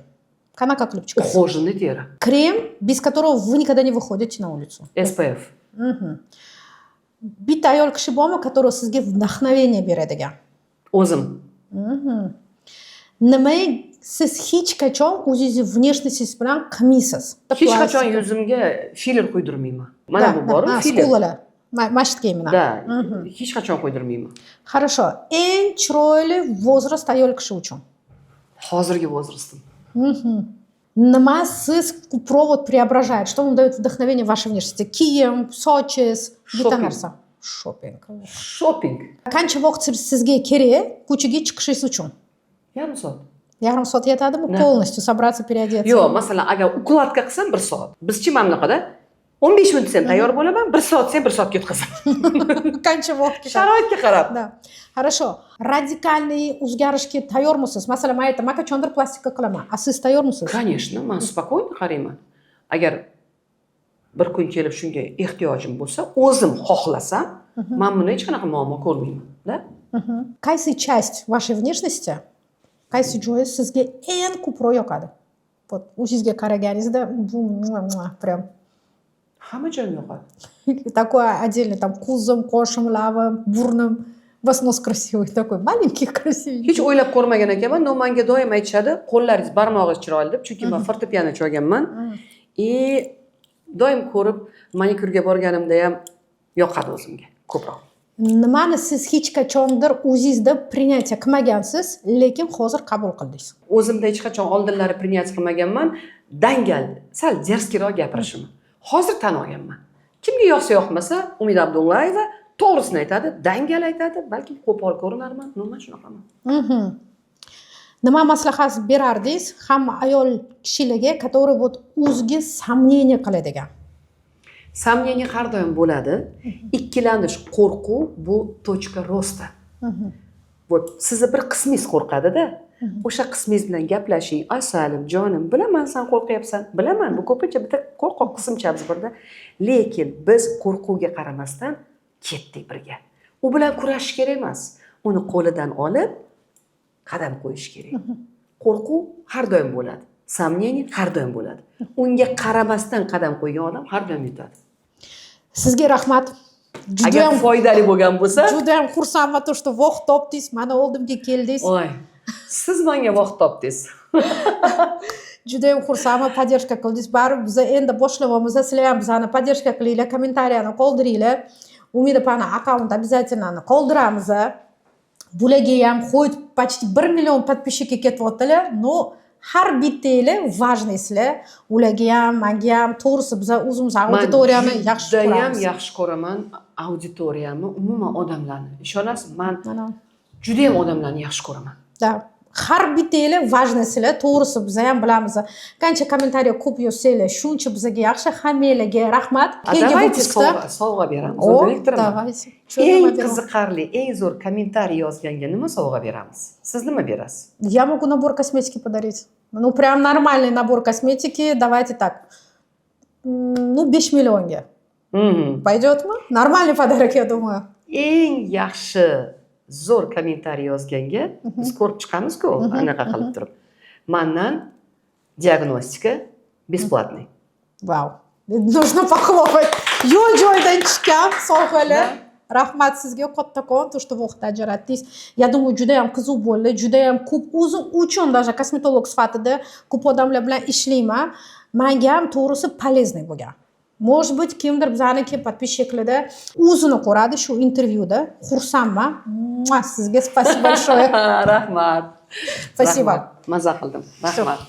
Qanaqa qilib chiqasiz? Ухоженный тера. Крем, без которого вы никогда не выходите на улицу. SPF. Bitta ayol kishi bormi, который sizga vdохновение beradigan? O'zim. Nima siz hech qachon o'zingizni внешностingiz bilan qilmaysiz? Hech qachon yuzimga filler qo'ydirmayman. Mana bu bor, filler. Skulalar. Mashtga mana. Da, hech qachon qo'ydirmayman. Хорошо. Eng chiroyli возраст ayol kishi uchun. Hozirgi возрастim. Nima siz ko'proq преображает? Что вам дает вдохновение в вашей внешности? Kiyim, sochingiz, bitta narsa. Shopping. Shopping. Qancha vaqt sizga kerak ko'chaga chiqishingiz uchun? Yarim soat. Yarim soat yetadimi? Полностью собраться, переодеться. Yo'q, masalan, agar ukladka qilsam 1 soat. Bizchi mana bunaqada 15 minut sen tayyor bo'laman, 1 soat sen 1 soatga o'tkazaman. Qancha vaqt ketadi? Sharoitga qarab. Да. Хорошо. Radikalniy o'zgarishga tayyormisiz? Masalan, men aytaman, qachondir plastika qilaman. A siz tayyormisiz? Конечно, men spokойно qarayman. Agar bir kun kelib shunga ehtiyojim bo'lsa, o'zim xohlasam, men buni hech qanaqa muammo ko'rmayman, da? Qaysi часть вашей внешности, qaysi joyi sizga eng ko'proq yoqadi? Вот, o'zingizga qaraganingizda bu прям Hamma joyim yoqadi. такое отдельно, там ko'zim, qoshim, labim, burnim, вас нос красивый, такой маленький, красивый. Hech o'ylab ko'rmagan ekanman. No, menga doim aytishadi, qo'llaringiz, barmog'ingiz chiroyli deb, chunki men fortepiano chalganman. Doim ko'rib, manikyurga borganimda ham yoqadi o'zimga ko'proq. Nimani siz hech qachondir o'zingizda принятие qilmagansiz, lekin hozir qabul qildingiz? O'zimda hech qachon oldinlari принятие qilmaganman, dangal, sal jerskiroq gapirishimni. Hozir tan olganman. Kimga yoqsa yoqmasa, Umid Abdullayeva to'g'risini aytadi, dangal aytadi, balki qo'pol ko'rinarman, men shunaqaman. Nima maslahat berardingiz hamma ayol kishilarga, который вот o'ziga сомнение qiladigan? Сомнение har doim bo'ladi. Ikkilanish, qo'rquv bu точка роста. Вот sizni bir qismingiz qo'rqadi-da. O'sha qismingiz bilan gaplashing. Ay Salim, jonim, bilaman sen qo'rqyapsan. Bilaman, bu ko'pincha bitta qo'rqoq qismchamiz borda. Lekin biz qo'rquvga qaramasdan ketdik birga. U bilan kurashish kerak emas. Uni qo'lidan olib qadam qo'yish kerak. Qo'rquv har doim bo'ladi. сомнение har doim bo'ladi. Unga qaramasdan qadam qo'ygan odam har doim yutadi. Sizga rahmat. Agar foydali bo'lgan bo'lsa, Juda ham xursandman, to, что vaqt topdingiz, mana oldimga keldingiz. Oy, siz menga vaqt topdingiz. Juda ham xursandman, поддержка qildingiz. Baribir biz endi boshlayapmiz. Sizlar ham bizani поддержка qilinglar, kommentariyani qoldiringlar. Umida pana akkaunt обязательно qoldiramiz. Bularga ham qo'yib почти 1 million подписчикка ketyaptilar. No, har bittanglar важныйsizlar. Ularga ham, menga ham to'g'risi biz o'zimiz auditoriyani yaxshi ko'ramiz. Judayam yaxshi ko'raman auditoriyamni, umuman odamlarni. Ishonasiz, men juda ham odamlarni yaxshi ko'raman. Da. Har bittanglar важныйsizlar. To'g'risi biz ham bilamiz. Qancha kommentariya ko'p yozsanglar, shuncha bizga yaxshi. Hammanglarga rahmat. Keyingi выпускda sovg'a beramiz. Давайте. Eng qiziqarli, eng zo'r kommentariy yozganga nima sovg'a beramiz? Siz nima berasiz? Я могу набор косметики подарить. Ну, прям нормальный набор косметики. Давайте так. Ну, 5 millionga. Пойдетmi? Нормальный подарок, я думаю. Eng yaxshi zo'r kommentariy yozganga biz ko'rib chiqamiz-ku, anaqa qilib turib. Mendan diagnostika бесплатный. Vau. Нужно похлопать. Yo'l-joydan chiqqan sovg'alar. Rahmat sizga kattakon, to, что vaqt ajratdingiz. Я думаю, juda ham qiziq bo'ldi, juda ham ko'p o'zim uchun даже kosmetolog sifatida ko'p odamlar bilan ishlayman. Menga ham to'g'risi полезный bo'lgan. Может быть, kimdir bizaniki подписчикlarda o'zini ko'radi shu intervyuda. Xursandman. Sizga спасибо большое. Rahmat. Спасибо. Maza qildim. Rahmat.